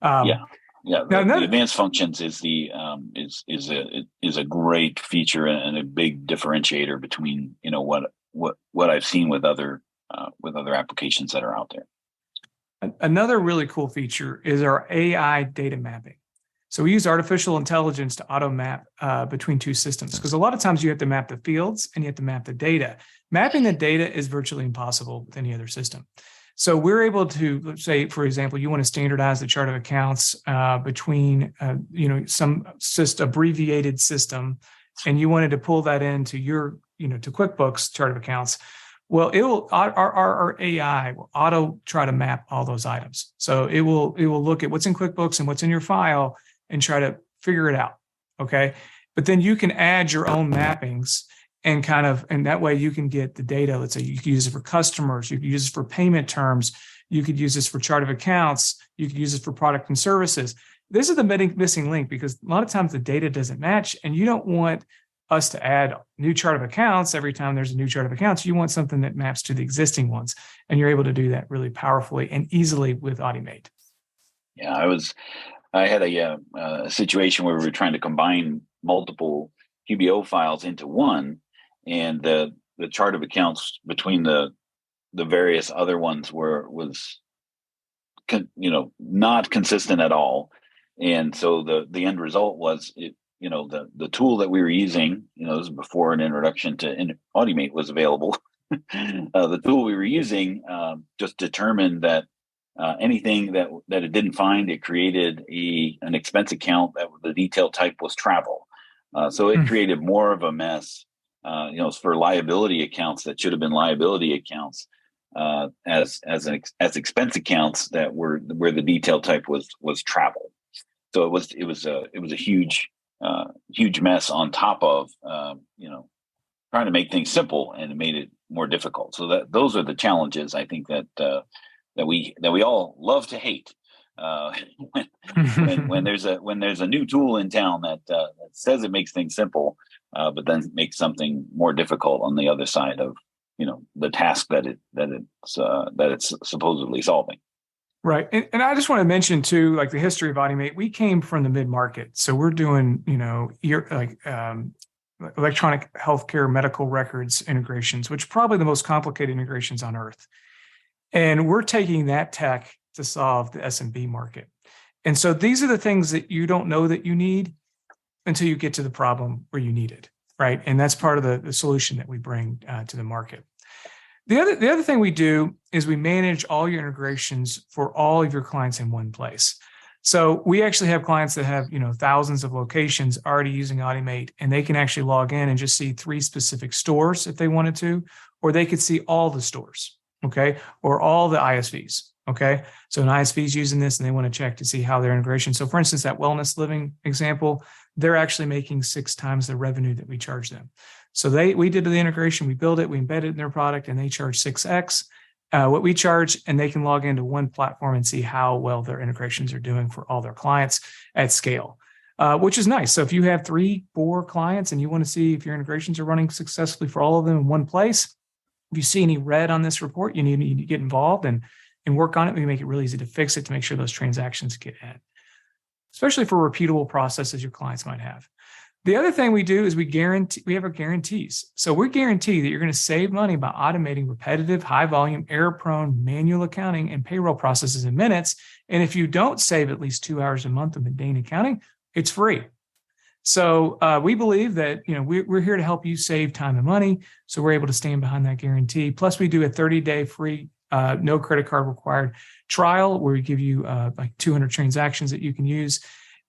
Yeah. The advanced functions is a great feature and a big differentiator between what I've seen with other applications that are out there. Another really cool feature is our AI data mapping. So we use artificial intelligence to auto map between two systems, because a lot of times you have to map the fields and you have to map the data. Mapping the data is virtually impossible with any other system. So we're able to, let's say, for example, you want to standardize the chart of accounts between some abbreviated system, and you wanted to pull that into your to QuickBooks chart of accounts. Well, our AI will auto try to map all those items. So it will look at what's in QuickBooks and what's in your file and try to figure it out. Okay. But then you can add your own mappings and that way you can get the data. Let's say you could use it for customers. You could use it for payment terms. You could use this for chart of accounts. You could use it for product and services. This is the missing link, because a lot of times the data doesn't match, and you don't want us to add new chart of accounts every time there's a new chart of accounts. You want something that maps to the existing ones, and you're able to do that really powerfully and easily with Autymate. Yeah, I had a situation where we were trying to combine multiple QBO files into one, and the chart of accounts between the various other ones was not consistent at all, and so the end result was the tool that we were using, this was before an introduction to Autymate was available. The tool we were using just determined that anything that it didn't find, it created an expense account that the detail type was travel. So it created more of a mess, for liability accounts that should have been liability accounts, as expense accounts that were where the detail type was travel. So it was a huge mess on top of trying to make things simple, and it made it more difficult. So those are the challenges I think that we all love to hate. When there's a new tool in town that says it makes things simple, but then makes something more difficult on the other side of the task that it's supposedly solving. Right. And I just want to mention too, like the history of Autymate, we came from the mid-market. So we're doing, electronic healthcare medical records integrations, which are probably the most complicated integrations on earth. And we're taking that tech to solve the SMB market. And so these are the things that you don't know that you need until you get to the problem where you need it, right? And that's part of the solution that we bring to the market. The other thing we do is we manage all your integrations for all of your clients in one place. So we actually have clients that have, thousands of locations already using Autymate, and they can actually log in and just see 3 specific stores if they wanted to, or they could see all the stores, okay, or all the ISVs, okay? So an ISV is using this and they want to check to see how their integration. So for instance, that wellness living example, they're actually making 6 times the revenue that we charge them. So we did the integration, we built it, we embedded it in their product, and they charge 6x what we charge, and they can log into one platform and see how well their integrations are doing for all their clients at scale, which is nice. So if you have 3, 4 clients and you want to see if your integrations are running successfully for all of them in one place, if you see any red on this report, you need to get involved and work on it. We make it really easy to fix it to make sure those transactions get in, especially for repeatable processes your clients might have. The other thing we do is we have our guarantees. So we guarantee that you're going to save money by automating repetitive, high volume, error-prone manual accounting and payroll processes in minutes. And if you don't save at least 2 hours a month of mundane accounting, it's free. So we believe that we're here to help you save time and money. So we're able to stand behind that guarantee. Plus, we do a 30-day free, no credit card required trial where we give you like 200 transactions that you can use.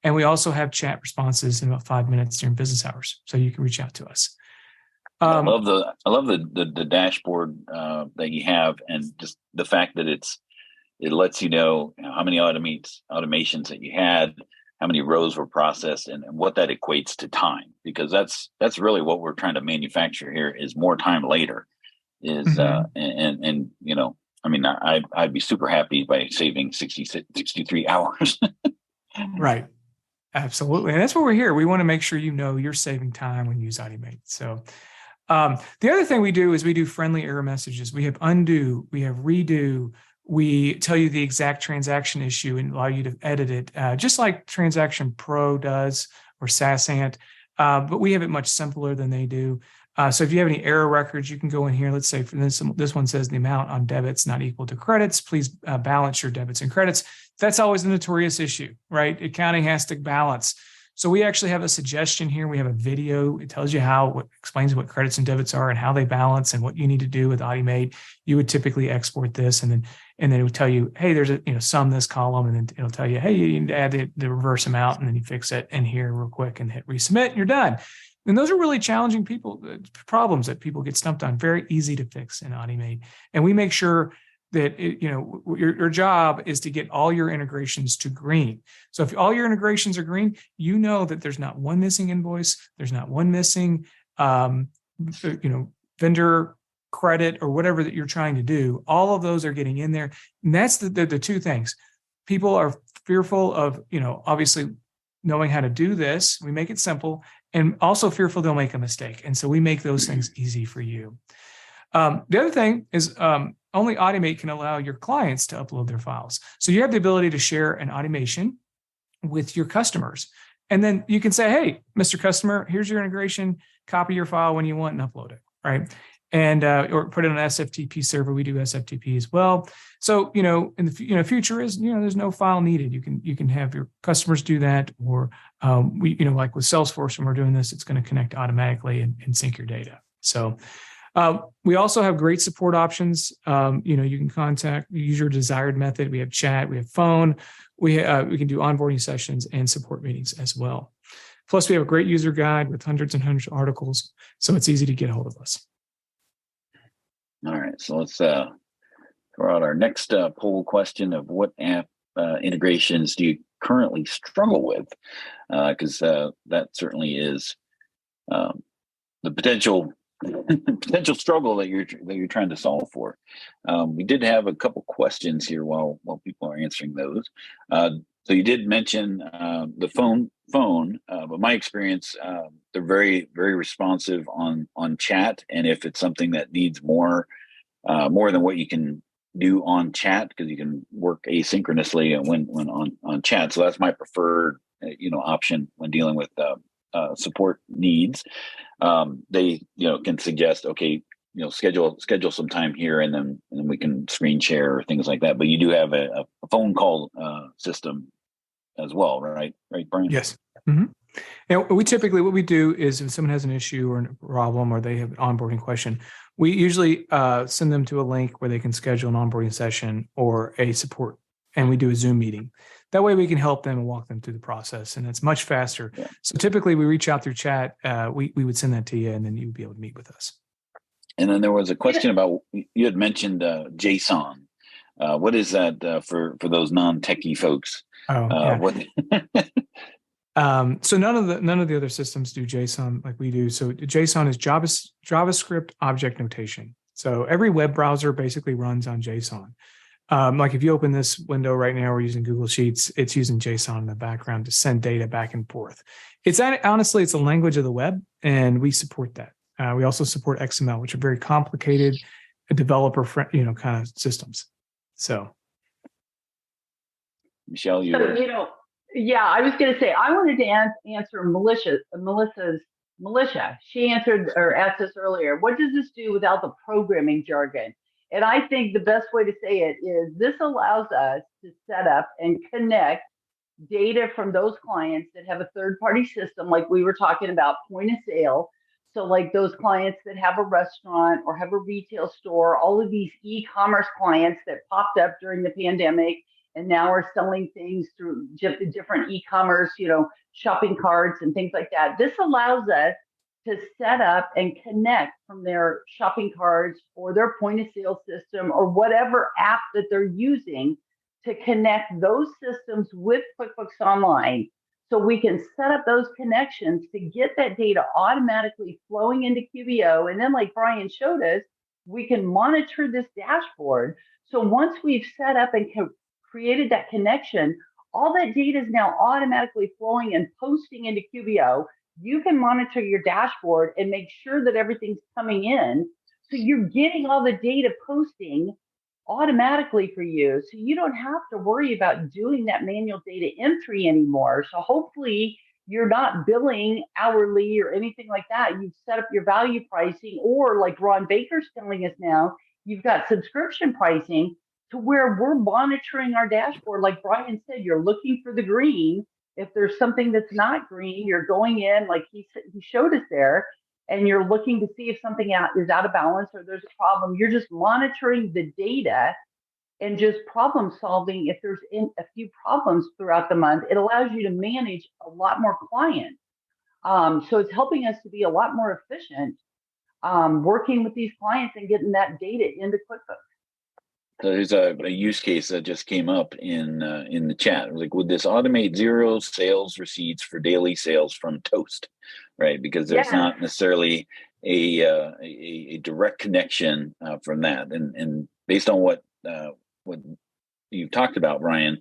And we also have chat responses in about 5 minutes during business hours, so you can reach out to us. I love the dashboard that you have, and just the fact that it lets you know how many automations that you had, how many rows were processed, and what that equates to time, because that's really what we're trying to manufacture here is more time later. I'd be super happy by saving 63 hours. Right. Absolutely. And that's what we're here. We want to make sure you're saving time when you use Autymate. So the other thing we do is we do friendly error messages. We have undo, we have redo. We tell you the exact transaction issue and allow you to edit it, just like Transaction Pro does or SASANT, but we have it much simpler than they do. So if you have any error records, you can go in here. Let's say for this one says the amount on debits not equal to credits. Please balance your debits and credits. That's always the notorious issue, right? Accounting has to balance. So we actually have a suggestion here. We have a video. It tells you explains what credits and debits are and how they balance and what you need to do with Autymate. You would typically export this and then it would tell you, hey, there's sum this column, and then it'll tell you, hey, you need to add the reverse amount, and then you fix it in here real quick and hit resubmit, and you're done. And those are really challenging problems that people get stumped on. Very easy to fix in Autymate, and we make sure that your job is to get all your integrations to green. So if all your integrations are green, you know that there's not one missing invoice, there's not one missing vendor credit or whatever that you're trying to do. All of those are getting in there. And that's the 2 things. People are fearful of, obviously knowing how to do this. We make it simple, and also fearful they'll make a mistake. And so we make those things easy for you. The other thing is only Autymate can allow your clients to upload their files. So you have the ability to share an automation with your customers. And then you can say, hey, Mr. Customer, here's your integration, copy your file when you want and upload it, right? And or put it on an SFTP server. We do SFTP as well. So, in the future is, there's no file needed. You can have your customers do that, or like with Salesforce, when we're doing this, it's going to connect automatically and sync your data. So We also have great support options. You can use your desired method. We have chat, we have phone, we can do onboarding sessions and support meetings as well. Plus, we have a great user guide with hundreds and hundreds of articles, so it's easy to get a hold of us. All right, so let's throw out our next poll question of what app integrations do you currently struggle with? Because that certainly is the potential struggle that you're trying to solve for. We did have a couple questions here while people are answering those. So you did mention the phone, but my experience, they're very, very responsive on chat, and if it's something that needs more than what you can do on chat, because you can work asynchronously and when on chat. So that's my preferred option when dealing with support needs. They can suggest, okay, schedule some time here, and then we can screen share or things like that. But you do have a phone call system as well, right, Bryan? Yes. Mm-hmm. And what we do is if someone has an issue or a problem or they have an onboarding question, we usually send them to a link where they can schedule an onboarding session or a support, and we do a Zoom meeting. That way we can help them and walk them through the process, and it's much faster. Yeah. So typically we reach out through chat. We would send that to you, and then you would be able to meet with us. And then there was a question about, you had mentioned JSON. What is that for those non-techie folks? So none of the other systems do JSON like we do. So JSON is JavaScript object notation. So every web browser basically runs on JSON. Like if you open this window right now, we're using Google Sheets. It's using JSON in the background to send data back and forth. Honestly, it's a language of the web, and we support that. We also support XML, which are very complicated, developer kind of systems. So, Michelle, yeah, I was going to say, I wanted to answer Militia. She answered or asked us earlier, what does this do without the programming jargon? And I think the best way to say it is this allows us to set up and connect data from those clients that have a third-party system, like we were talking about, point of sale. So like those clients that have a restaurant or have a retail store, all of these e-commerce clients that popped up during the pandemic and now are selling things through different e-commerce, shopping carts and things like that. This allows us to set up and connect from their shopping carts or their point of sale system or whatever app that they're using to connect those systems with QuickBooks Online. So we can set up those connections to get that data automatically flowing into QBO. And then like Bryan showed us, we can monitor this dashboard. So once we've set up and created that connection, all that data is now automatically flowing and posting into QBO. You can monitor your dashboard and make sure that everything's coming in. So you're getting all the data posting automatically for you. So you don't have to worry about doing that manual data entry anymore. So hopefully you're not billing hourly or anything like that. You've set up your value pricing, or like Ron Baker's telling us now, you've got subscription pricing to where we're monitoring our dashboard. Like Bryan said, you're looking for the green. If there's something that's not green, you're going in, like he showed us there, and you're looking to see if something is out of balance or there's a problem. You're just monitoring the data and just problem solving. If there's a few problems throughout the month, it allows you to manage a lot more clients. So it's helping us to be a lot more efficient working with these clients and getting that data into QuickBooks. So there's a use case that just came up in the chat. It was like, would this automate zero sales receipts for daily sales from Toast, right? Because there's not necessarily a direct connection from that. And based on what you've talked about, Bryan,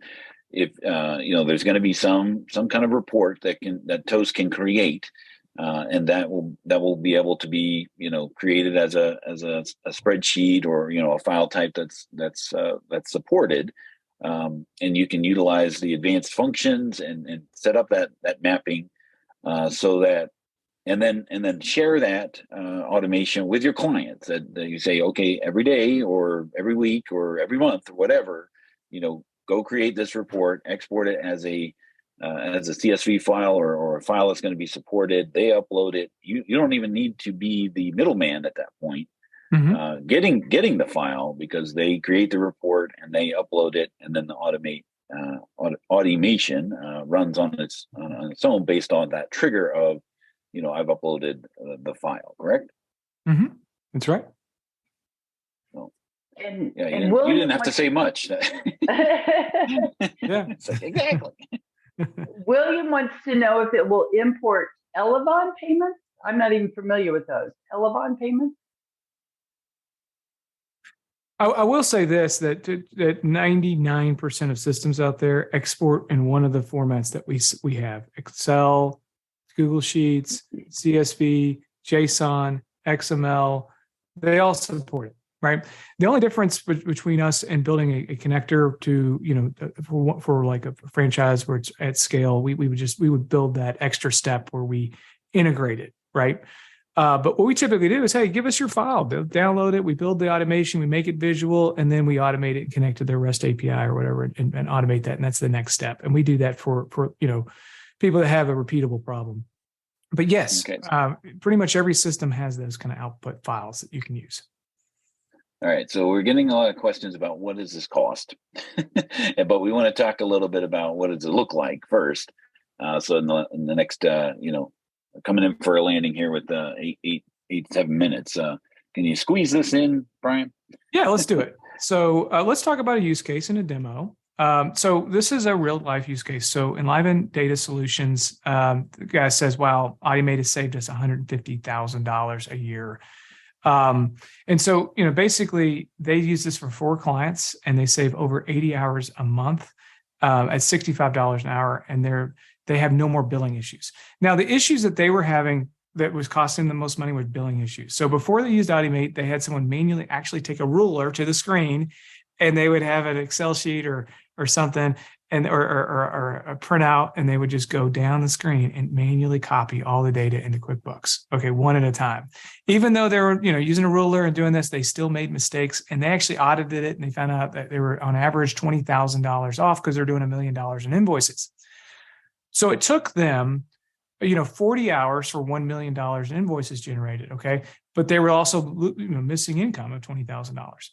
if there's going to be some kind of report that Toast can create. And that will be able to be created as a spreadsheet or a file type that's supported, and you can utilize the advanced functions and set up that mapping so that and then share that automation with your clients that you say, okay, every day or every week or every month or whatever, go create this report, export it as a CSV file or a file that's going to be supported. They upload it. You don't even need to be the middleman at that point. getting the file, because they create the report and they upload it, and then the automation runs on its own based on that trigger of, I've uploaded the file, correct? Mm-hmm. That's right. So, and yeah, and you didn't have to say much. Yeah. It's like, exactly. William wants to know if it will import Elevon payments. I'm not even familiar with those. Elevon payments? I will say this, that 99% of systems out there export in one of the formats that we have: Excel, Google Sheets, CSV, JSON, XML. They all support it, right? The only difference between us and building a connector to, for like a franchise where it's at scale, we would build that extra step where we integrate it, right? But what we typically do is, hey, give us your file, download it. We build the automation, we make it visual, and then we automate it and connect to their REST API or whatever, and automate that. And that's the next step. And we do that for people that have a repeatable problem. But yes, Okay. Pretty much every system has those kind of output files that you can use. All right, so we're getting a lot of questions about what does this cost, but we want to talk a little bit about what does it look like first. So in the next, coming in for a landing here with 7 minutes. Can you squeeze this in, Bryan? Yeah, let's do it. So let's talk about a use case and a demo. So this is a real life use case. So Enliven Data Solutions, the guy says, wow, Autymate has saved us $150,000 a year. And so, basically they use this for 4 clients and they save over 80 hours a month at $65 an hour. And they have no more billing issues. Now, the issues that they were having that was costing them the most money was billing issues. So before they used Autymate, they had someone manually actually take a ruler to the screen, and they would have an Excel sheet or something, or a printout, and they would just go down the screen and manually copy all the data into QuickBooks. Okay, one at a time. Even though they were, using a ruler and doing this, they still made mistakes, and they actually audited it, and they found out that they were on average $20,000 off because they're doing $1 million in invoices. So it took them, 40 hours for $1 million in invoices generated. Okay, but they were also missing income of $20,000.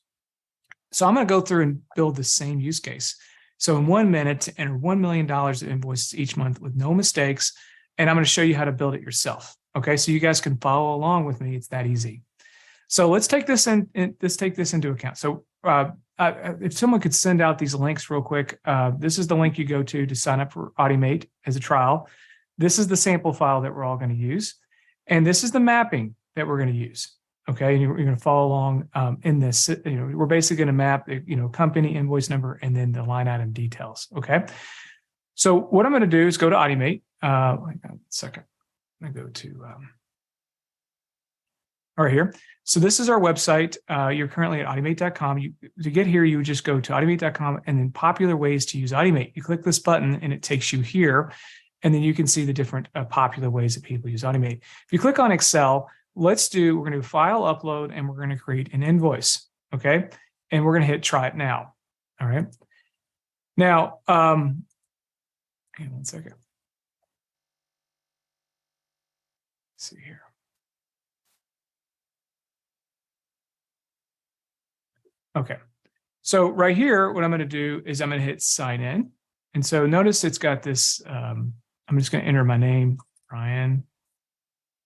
So I'm going to go through and build the same use case. So in 1 minute, to enter $1 million of invoices each month with no mistakes. And I'm going to show you how to build it yourself. Okay. So you guys can follow along with me. It's that easy. So let's take this into account. So if someone could send out these links real quick, this is the link you go to sign up for Autymate as a trial. This is the sample file that we're all going to use. And this is the mapping that we're going to use. Okay, and you're going to follow along in this. We're basically going to map, company, invoice number, and then the line item details. Okay, so what I'm going to do is go to Autymate. Hang on a second. I'm going to go to right here. So this is our website. You're currently at Autymate.com. To get here, you would just go to Autymate.com and then popular ways to use Autymate. You click this button and it takes you here, and then you can see the different popular ways that people use Autymate. If you click on Excel, we're going to do file upload, and we're going to create an invoice. Okay. And we're going to hit try it now. All right. Now, hang on 1 second. Let's see here. Okay. So right here, what I'm going to do is I'm going to hit sign in. And so notice it's got this, I'm just going to enter my name, Bryan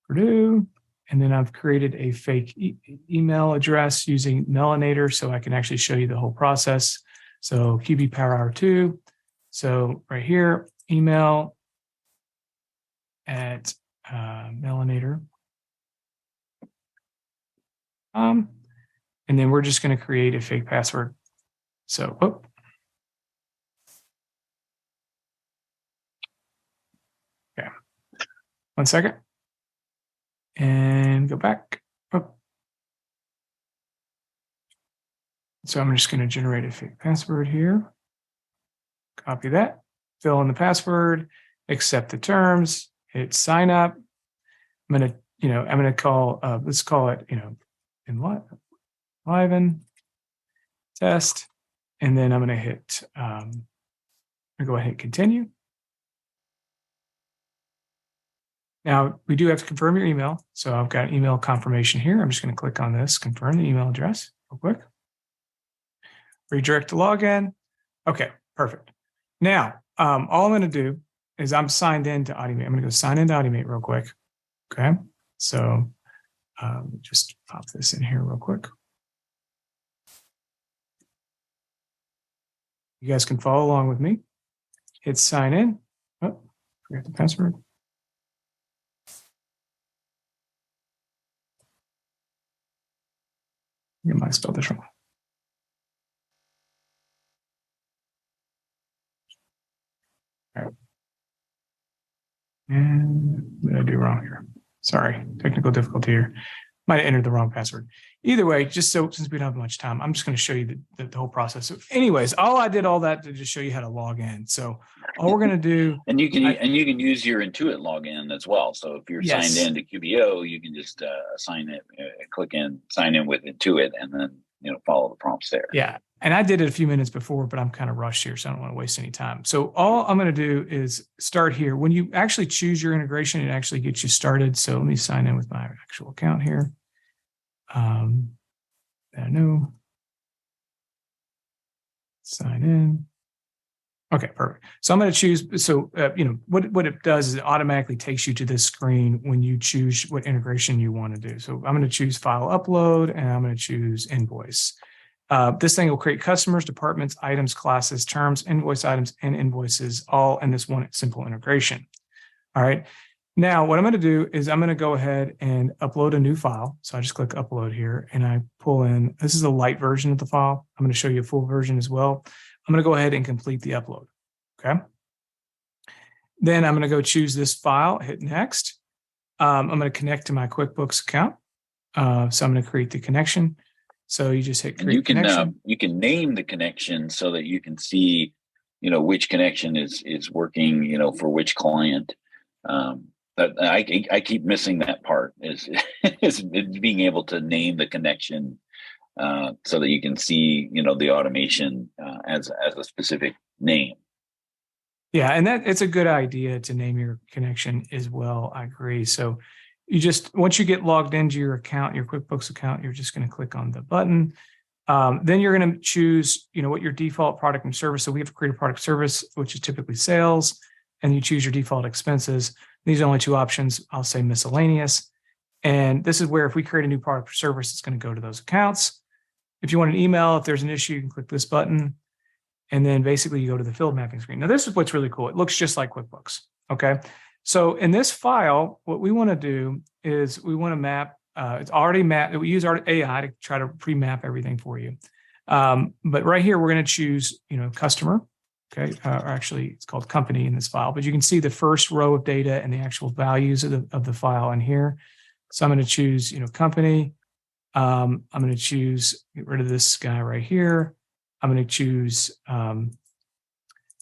Perdue. And then I've created a fake email address using Melanator so I can actually show you the whole process. So QB Power Hour 2. So right here, email at Melanator. And then we're just going to create a fake password. So, okay. 1 second. And go back. So I'm just going to generate a fake password here. Copy that, fill in the password, accept the terms, hit sign up. I'm going to call, let's call it, Enliven test. And then I'm going to hit, go ahead and hit continue. Now, we do have to confirm your email. So I've got email confirmation here. I'm just going to click on this, confirm the email address real quick. Redirect to login. Okay, perfect. Now, all I'm going to do is I'm signed in to Autymate. I'm going to go sign into Autymate real quick. Okay, so just pop this in here real quick. You guys can follow along with me. Hit sign in. Oh, forgot the password. You might spell this wrong. All right. And what did I do wrong here? Sorry, technical difficulty here. Might have entered the wrong password. Either way, just so since we don't have much time, I'm just going to show you the whole process. So anyways, I did all that to just show you how to log in. So all we're going to do, and you can use your Intuit login as well. So if you're signed in to QBO, you can just sign it, click in, sign in with Intuit, and then follow the prompts there. Yeah, and I did it a few minutes before, but I'm kind of rushed here, so I don't want to waste any time. So all I'm going to do is start here. When you actually choose your integration, it actually gets you started. So let me sign in with my actual account here. I know. Sign in. Okay, perfect. So I'm going to choose. So what it does is it automatically takes you to this screen when you choose what integration you want to do. So I'm going to choose file upload, and I'm going to choose invoice. This thing will create customers, departments, items, classes, terms, invoice items, and invoices all in this one simple integration. All right. Now, what I'm going to do is I'm going to go ahead and upload a new file. So I just click upload here and I pull in, this is a light version of the file. I'm going to show you a full version as well. I'm going to go ahead and complete the upload. Okay. Then I'm going to go choose this file, hit next. I'm going to connect to my QuickBooks account. So I'm going to create the connection. So you just hit create connection. You can name the connection so that you can see, which connection is working, for which client. I keep missing that part is being able to name the connection so that you can see, the automation as a specific name. Yeah, and it's a good idea to name your connection as well. I agree. So you just, once you get logged into your account, your QuickBooks account, you're just going to click on the button. Then you're going to choose, what your default product and service. So we have to create a product service, which is typically sales, and you choose your default expenses. These are only two options. I'll say miscellaneous. And this is where if we create a new product or service, it's going to go to those accounts. If you want an email, if there's an issue, you can click this button. And then basically you go to the field mapping screen. Now, this is what's really cool. It looks just like QuickBooks. Okay. So in this file, what we want to do is we want to map, it's already mapped. We use our AI to try to pre-map everything for you. But right here, we're going to choose, customer. Okay. Or actually, it's called company in this file, but you can see the first row of data and the actual values of the file in here. So I'm going to choose, company. I'm going to choose, get rid of this guy right here. I'm going to choose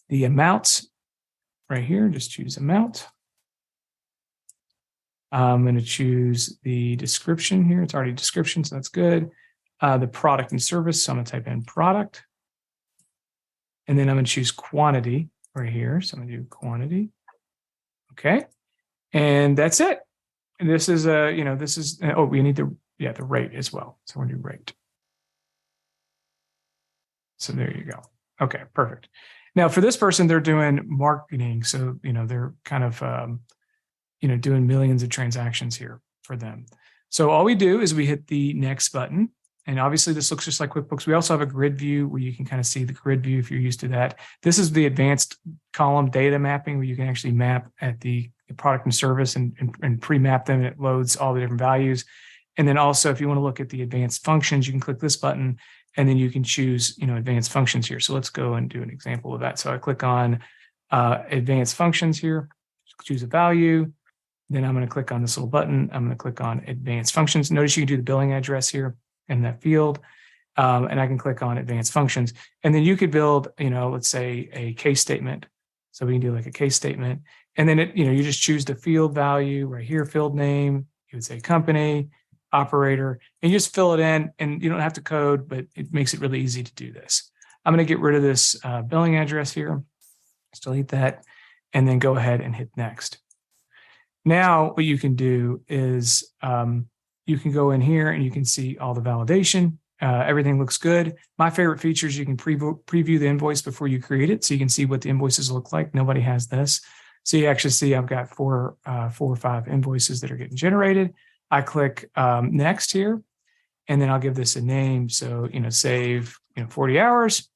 the amounts right here. Just choose amount. I'm going to choose the description here. It's already description, so that's good. The product and service. So I'm going to type in product. And then I'm going to choose quantity right here. So I'm going to do quantity. Okay. And that's it. And this is we need the rate as well. So we're going to do rate. So there you go. Okay, perfect. Now for this person, they're doing marketing. So, they're kind of, doing millions of transactions here for them. So all we do is we hit the next button. And obviously this looks just like QuickBooks. We also have a grid view where you can kind of see the grid view if you're used to that. This is the advanced column data mapping where you can actually map at the product and service and pre-map them, and it loads all the different values. And then also if you want to look at the advanced functions, you can click this button and then you can choose, advanced functions here. So let's go and do an example of that. So I click on advanced functions here, choose a value. Then I'm going to click on this little button. I'm going to click on advanced functions. Notice you can do the billing address here in that field. And I can click on advanced functions. And then you could build, let's say a case statement. So we can do like a case statement. And then you just choose the field value right here, field name. You would say company, operator, and you just fill it in, and you don't have to code, but it makes it really easy to do this. I'm going to get rid of this billing address here. Just delete that, and then go ahead and hit next. Now, what you can do is you can go in here and you can see all the validation. Everything looks good. My favorite feature is you can preview the invoice before you create it, so you can see what the invoices look like. Nobody has this. So you actually see I've got four or five invoices that are getting generated. I click next here, and then I'll give this a name. So, save 40 hours,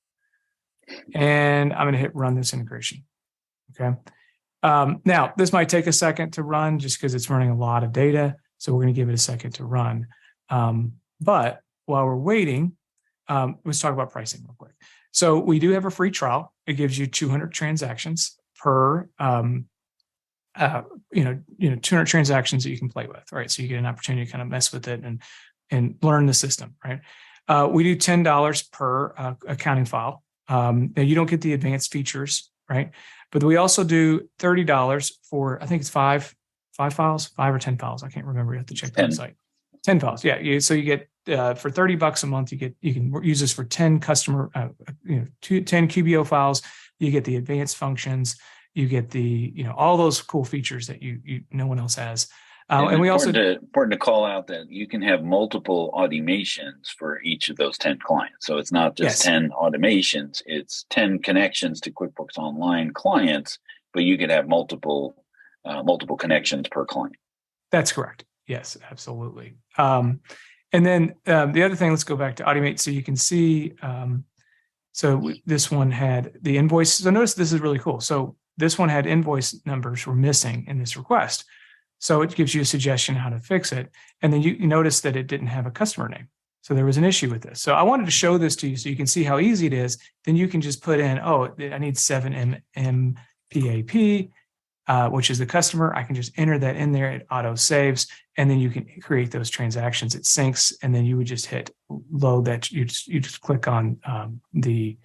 and I'm going to hit run this integration. Okay. Now, this might take a second to run just because it's running a lot of data. So we're going to give it a second to run. But while we're waiting, let's talk about pricing real quick. So we do have a free trial. It gives you 200 transactions per, 200 transactions that you can play with, right? So you get an opportunity to kind of mess with it and learn the system, right? We do $10 per accounting file. Now you don't get the advanced features, right? But we also do $30 for, I think it's five files, 5 or 10 files. I can't remember. You have to check the website. 10 files. Yeah. So you get for $30 a month, you can use this for 10 customer, 10 QBO files. You get the advanced functions. You get the, all those cool features that no one else has. And we also important to call out that you can have multiple automations for each of those 10 clients. So it's not just 10 automations; it's 10 connections to QuickBooks Online clients, but you could have multiple connections per client. That's correct. Yes, absolutely. And then the other thing, let's go back to Autymate, so you can see. This one had the invoice. So notice this is really cool. So this one had invoice numbers were missing in this request. So it gives you a suggestion how to fix it. And then you notice that it didn't have a customer name. So there was an issue with this. So I wanted to show this to you so you can see how easy it is. Then you can just put in, I need 7MPAP, which is the customer. I can just enter that in there. It auto saves. And then you can create those transactions. It syncs. And then you would just hit load that. You just click on the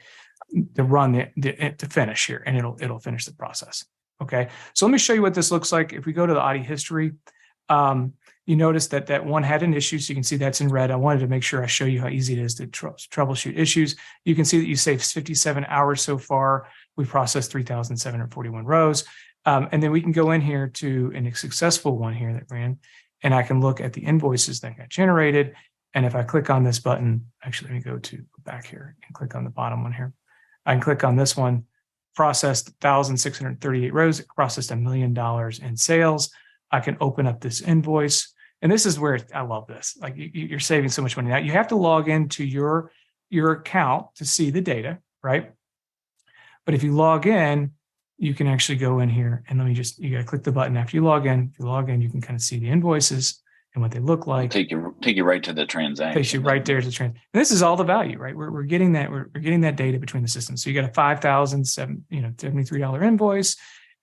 run to finish here, and it'll finish the process. Okay, so let me show you what this looks like. If we go to the Audi history, you notice that one had an issue, so you can see that's in red. I wanted to make sure I show you how easy it is to troubleshoot issues. You can see that you saved 57 hours so far. We processed 3,741 rows. And then we can go in here to a successful one here that ran, and I can look at the invoices that got generated. And if I click on this button, actually, let me go back here and click on the bottom one here. I can click on this one. Processed 1,638 rows, processed $1 million in sales. I can open up this invoice. And this is where I love this. Like you're saving so much money. Now you have to log into your account to see the data, right? But if you log in, you can actually go in here and you got to click the button after you log in. If you log in, you can kind of see the invoices and what they look like. Take you right to the transaction. Takes you right there to the transaction. This is all the value, right? We're getting that. We're getting that data between the systems. So you got a $5,073 invoice,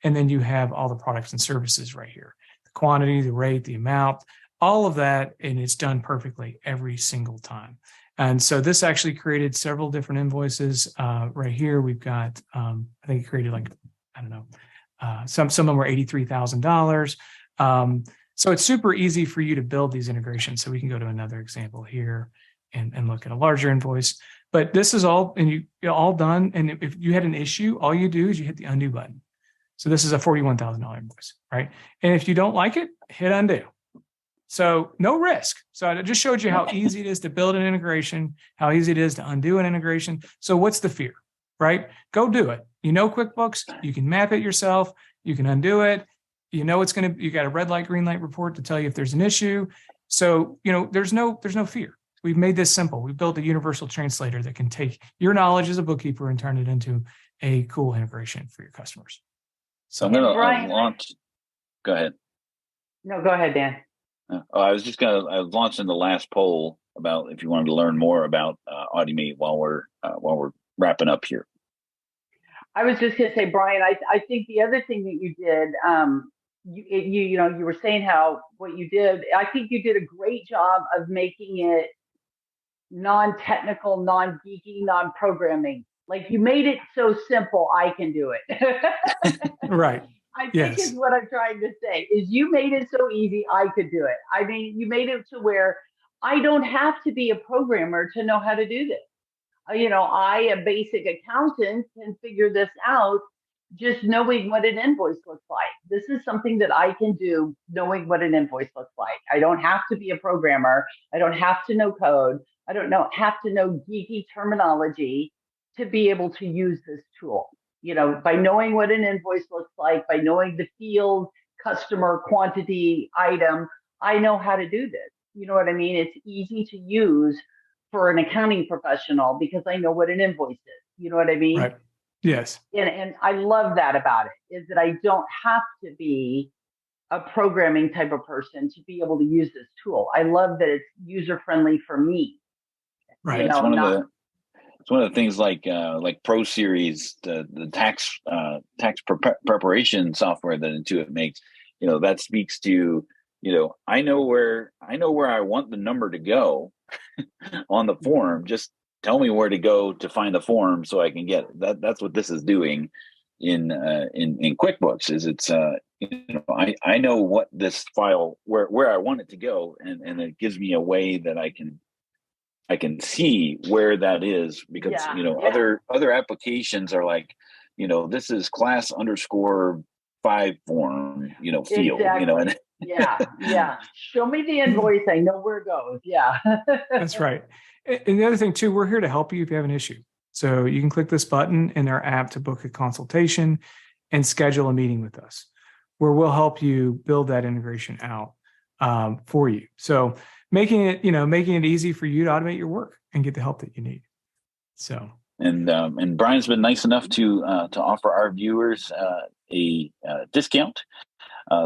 and then you have all the products and services right here: the quantity, the rate, the amount, all of that, and it's done perfectly every single time. And so this actually created several different invoices. Right here, we've got. I think it created some of them were $83,000. So it's super easy for you to build these integrations. So we can go to another example here and look at a larger invoice. But this is all all done. And if you had an issue, all you do is you hit the undo button. So this is a $41,000 invoice, right? And if you don't like it, hit undo. So no risk. So I just showed you how easy it is to build an integration, how easy it is to undo an integration. So what's the fear, right? Go do it. QuickBooks, you can map it yourself. You can undo it. You got a red light, green light report to tell you if there's an issue. So, there's no fear. We've made this simple. We built a universal translator that can take your knowledge as a bookkeeper and turn it into a cool integration for your customers. So I'm going to launch. Go ahead. No, go ahead, Dan. I was launching the last poll about if you wanted to learn more about Autymate while we're wrapping up here. I was just going to say, Bryan, I think the other thing that you did, you were saying how what you did, I think you did a great job of making it non-technical, non-geeky, non-programming. Like you made it so simple, I can do it. Right. I think is what I'm trying to say is you made it so easy, I could do it. I mean, you made it to where I don't have to be a programmer to know how to do this. I, a basic accountant, can figure this out, just knowing what an invoice looks like. This is something that I can do knowing what an invoice looks like. I don't have to be a programmer. I don't have to know code. I don't have to know geeky terminology to be able to use this tool. By knowing what an invoice looks like, by knowing the field, customer, quantity, item, I know how to do this. You know what I mean? It's easy to use for an accounting professional because I know what an invoice is. You know what I mean? Right. Yes. And I love that about it, is that I don't have to be a programming type of person to be able to use this tool. I love that it's user friendly for me. Right. It's one of the things like Pro Series, the tax preparation software that Intuit makes. That speaks to, I know where I want the number to go on the form. Just tell me where to go to find the form so I can get it. That's what this is doing in QuickBooks. Is it's I know what this file where I want it to go, and it gives me a way that I can see where that is, because other applications are like, this is class _5 form, field, exactly. and yeah. Show me the invoice. I know where it goes. Yeah. That's right. And the other thing too, we're here to help you if you have an issue. So you can click this button in our app to book a consultation and schedule a meeting with us, where we'll help you build that integration out for you. So making it easy for you to automate your work and get the help that you need. So and Brian's been nice enough to offer our viewers a discount.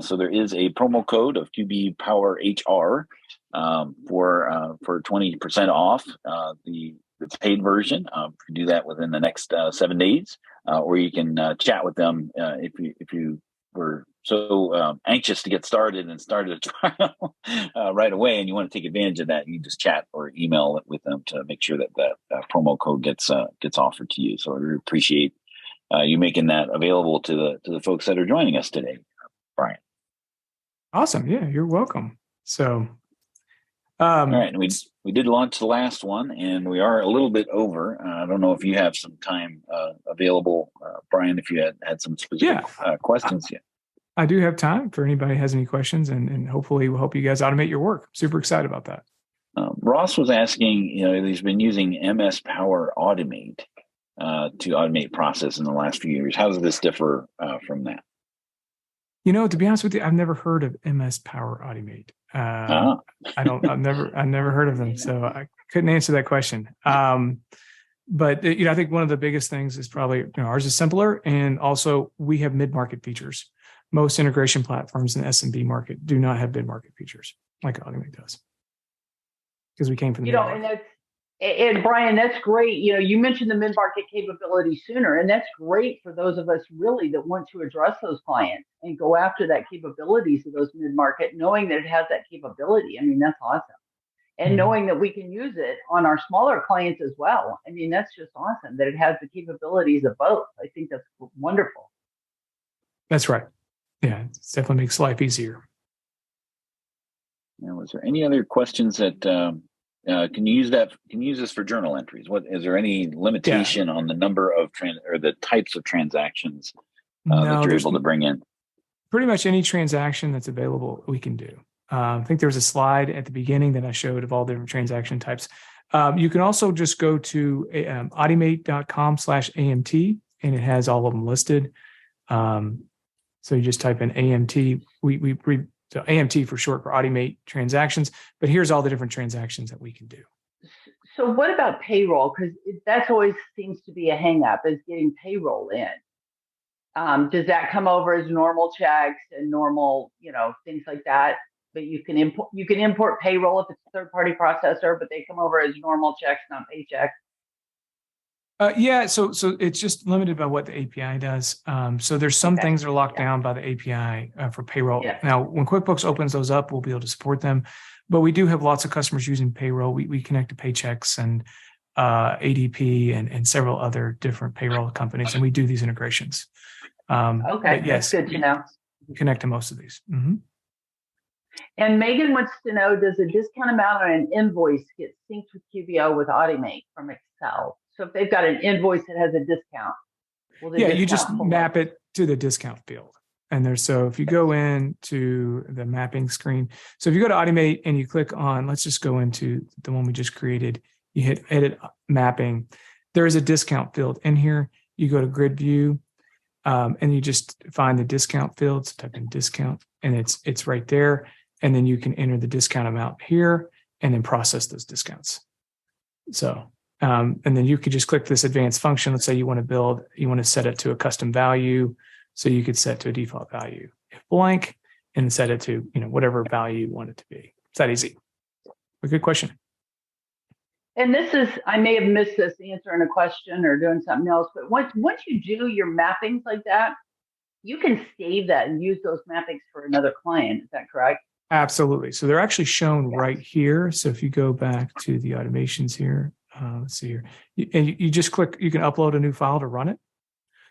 So there is a promo code of QB Power HR for 20% off the paid version. You do that within the next 7 days, or you can chat with them if you were so anxious to get started and started a trial right away, and you want to take advantage of that. You just chat or email it with them to make sure that promo code gets offered to you. So I really appreciate you making that available to the folks that are joining us today, Brian. Awesome. Yeah, you're welcome. So, all right. And we did launch the last one, and we are a little bit over. I don't know if you have some time available, Brian, if you had some specific questions yet. I do have time for anybody who has any questions, and hopefully we'll help you guys automate your work. Super excited about that. Ross was asking, he's been using MS Power Automate to automate process in the last few years. How does this differ from that? To be honest with you, I've never heard of MS Power Automate. I've never heard of them, so I couldn't answer that question. But I think one of the biggest things is probably ours is simpler, and also we have mid-market features. Most integration platforms in the SMB market do not have mid-market features like Autymate does, because we came from the and Brian, that's great. You mentioned the mid-market capability sooner, and that's great for those of us really that want to address those clients and go after that capabilities of those mid-market, knowing that it has that capability. I mean, that's awesome. And knowing that we can use it on our smaller clients as well. I mean, that's just awesome that it has the capabilities of both. I think that's wonderful. That's right. Yeah, it definitely makes life easier. Now, was there any other questions that can you use that? Can you use this for journal entries? Is there any limitation on the number of or the types of transactions that you're able to bring in? Pretty much any transaction that's available, we can do. I think there was a slide at the beginning that I showed of all the different transaction types. You can also just go to autymate.com/AMT, and it has all of them listed. So you just type in AMT. So AMT for short for Autymate Transactions, but here's all the different transactions that we can do. So what about payroll? Because that's always seems to be a hang up, is getting payroll in. Does that come over as normal checks and normal, things like that? But you can import payroll if it's a third-party processor, but they come over as normal checks, not paychecks. So it's just limited by what the API does. So there's some things that are locked down by the API for payroll. Yeah. Now, when QuickBooks opens those up, we'll be able to support them. But we do have lots of customers using payroll. We connect to Paychex and ADP and several other different payroll companies, and we do these integrations. Yes, that's good to know. We connect to most of these. Mm-hmm. And Megan wants to know, does a discount amount on an invoice get synced with QBO with Autymate from Excel? So if they've got an invoice that has a discount. Will the Yeah, you discount just pull map up? it to the discount field. And so if you go into the mapping screen, so if you go to Autymate and you click on, let's just go into the one we just created, you hit edit mapping, there is a discount field in here. You go to grid view, and you just find the discount field. So type in discount, and it's right there. And then you can enter the discount amount here and then process those discounts. So, and then you could just click this advanced function. Let's say you want to set it to a custom value. So you could set to a default value if blank and set it to, whatever value you want it to be. It's that easy. A good question. And this is, I may have missed this answering a question or doing something else, but once you do your mappings like that, you can save that and use those mappings for another client. Is that correct? Absolutely. So they're actually shown right here. So if you go back to the automations here, let's see here, and you just click, you can upload a new file to run it.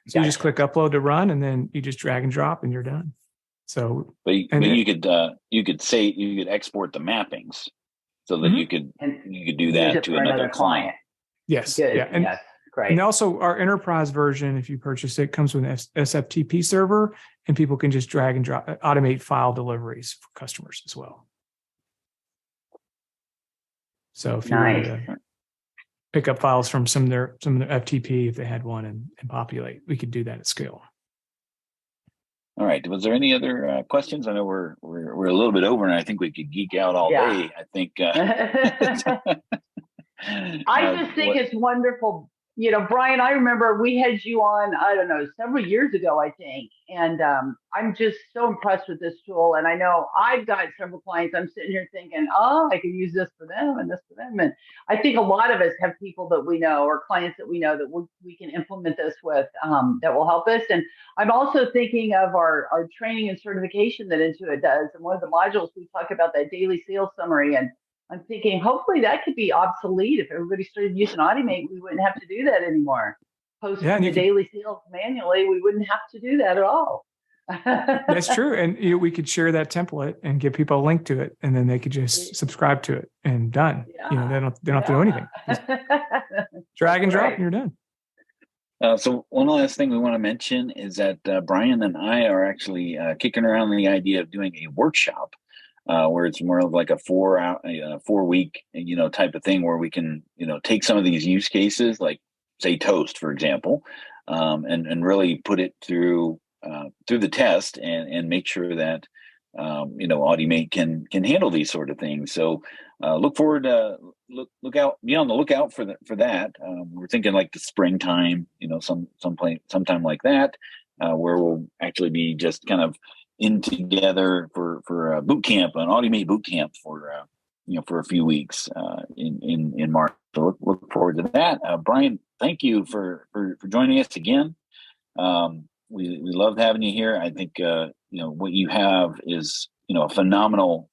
So you just click upload to run, and then you just drag and drop, and you're done. So, you could export the mappings so that you could do that to another client. Yes. Good. Yeah. And, yes. Great. And also our enterprise version, if you purchase it, comes with an SFTP server, and people can just drag and drop, automate file deliveries for customers as well. So if you want to pick up files from some of their FTP, if they had one, and populate, we could do that at scale. All right. Was there any other questions? I know we're a little bit over, and I think we could geek out all day. I think. I just think it's wonderful. Bryan, I remember we had you on, I don't know, several years ago, I think. And I'm just so impressed with this tool. And I know I've got several clients. I'm sitting here thinking, I could use this for them and this for them. And I think a lot of us have people that we know or clients that we know that we can implement this with that will help us. And I'm also thinking of our training and certification that Intuit does. And one of the modules, we talk about that daily sales summary. And I'm thinking, hopefully that could be obsolete. If everybody started using Autymate, we wouldn't have to do that anymore. Posting the daily sales manually, we wouldn't have to do that at all. That's true. And we could share that template and give people a link to it, and then they could just subscribe to it and done. Yeah. They don't have to do anything. Just drag and drop and you're done. So one last thing we want to mention is that Bryan and I are actually kicking around the idea of doing a workshop. Where it's more of like a 4 week, type of thing where we can, take some of these use cases, like say Toast, for example, and really put it through the test and make sure that, Autymate can handle these sort of things. So look forward to be on the lookout for that. We're thinking like the springtime, sometime like that, where we'll actually be just kind of in together for a boot camp, an Autymate boot camp for a few weeks in March. So look forward to that. Bryan, thank you for joining us again. We loved having you here. I think what you have is a phenomenal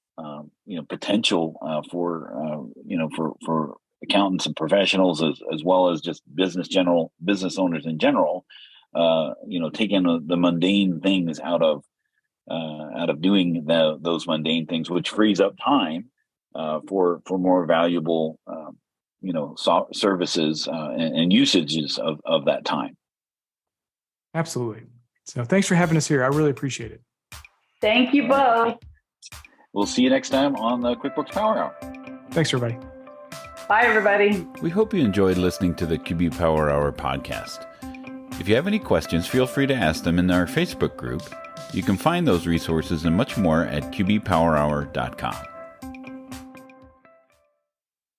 potential for accountants and professionals as well as just business owners in general. Taking the mundane things out of doing those mundane things, which frees up time for more valuable, services and usages of that time. Absolutely. So thanks for having us here. I really appreciate it. Thank you both. We'll see you next time on the QuickBooks Power Hour. Thanks, everybody. Bye, everybody. We hope you enjoyed listening to the QB Power Hour podcast. If you have any questions, feel free to ask them in our Facebook group. You can find those resources and much more at qbpowerhour.com.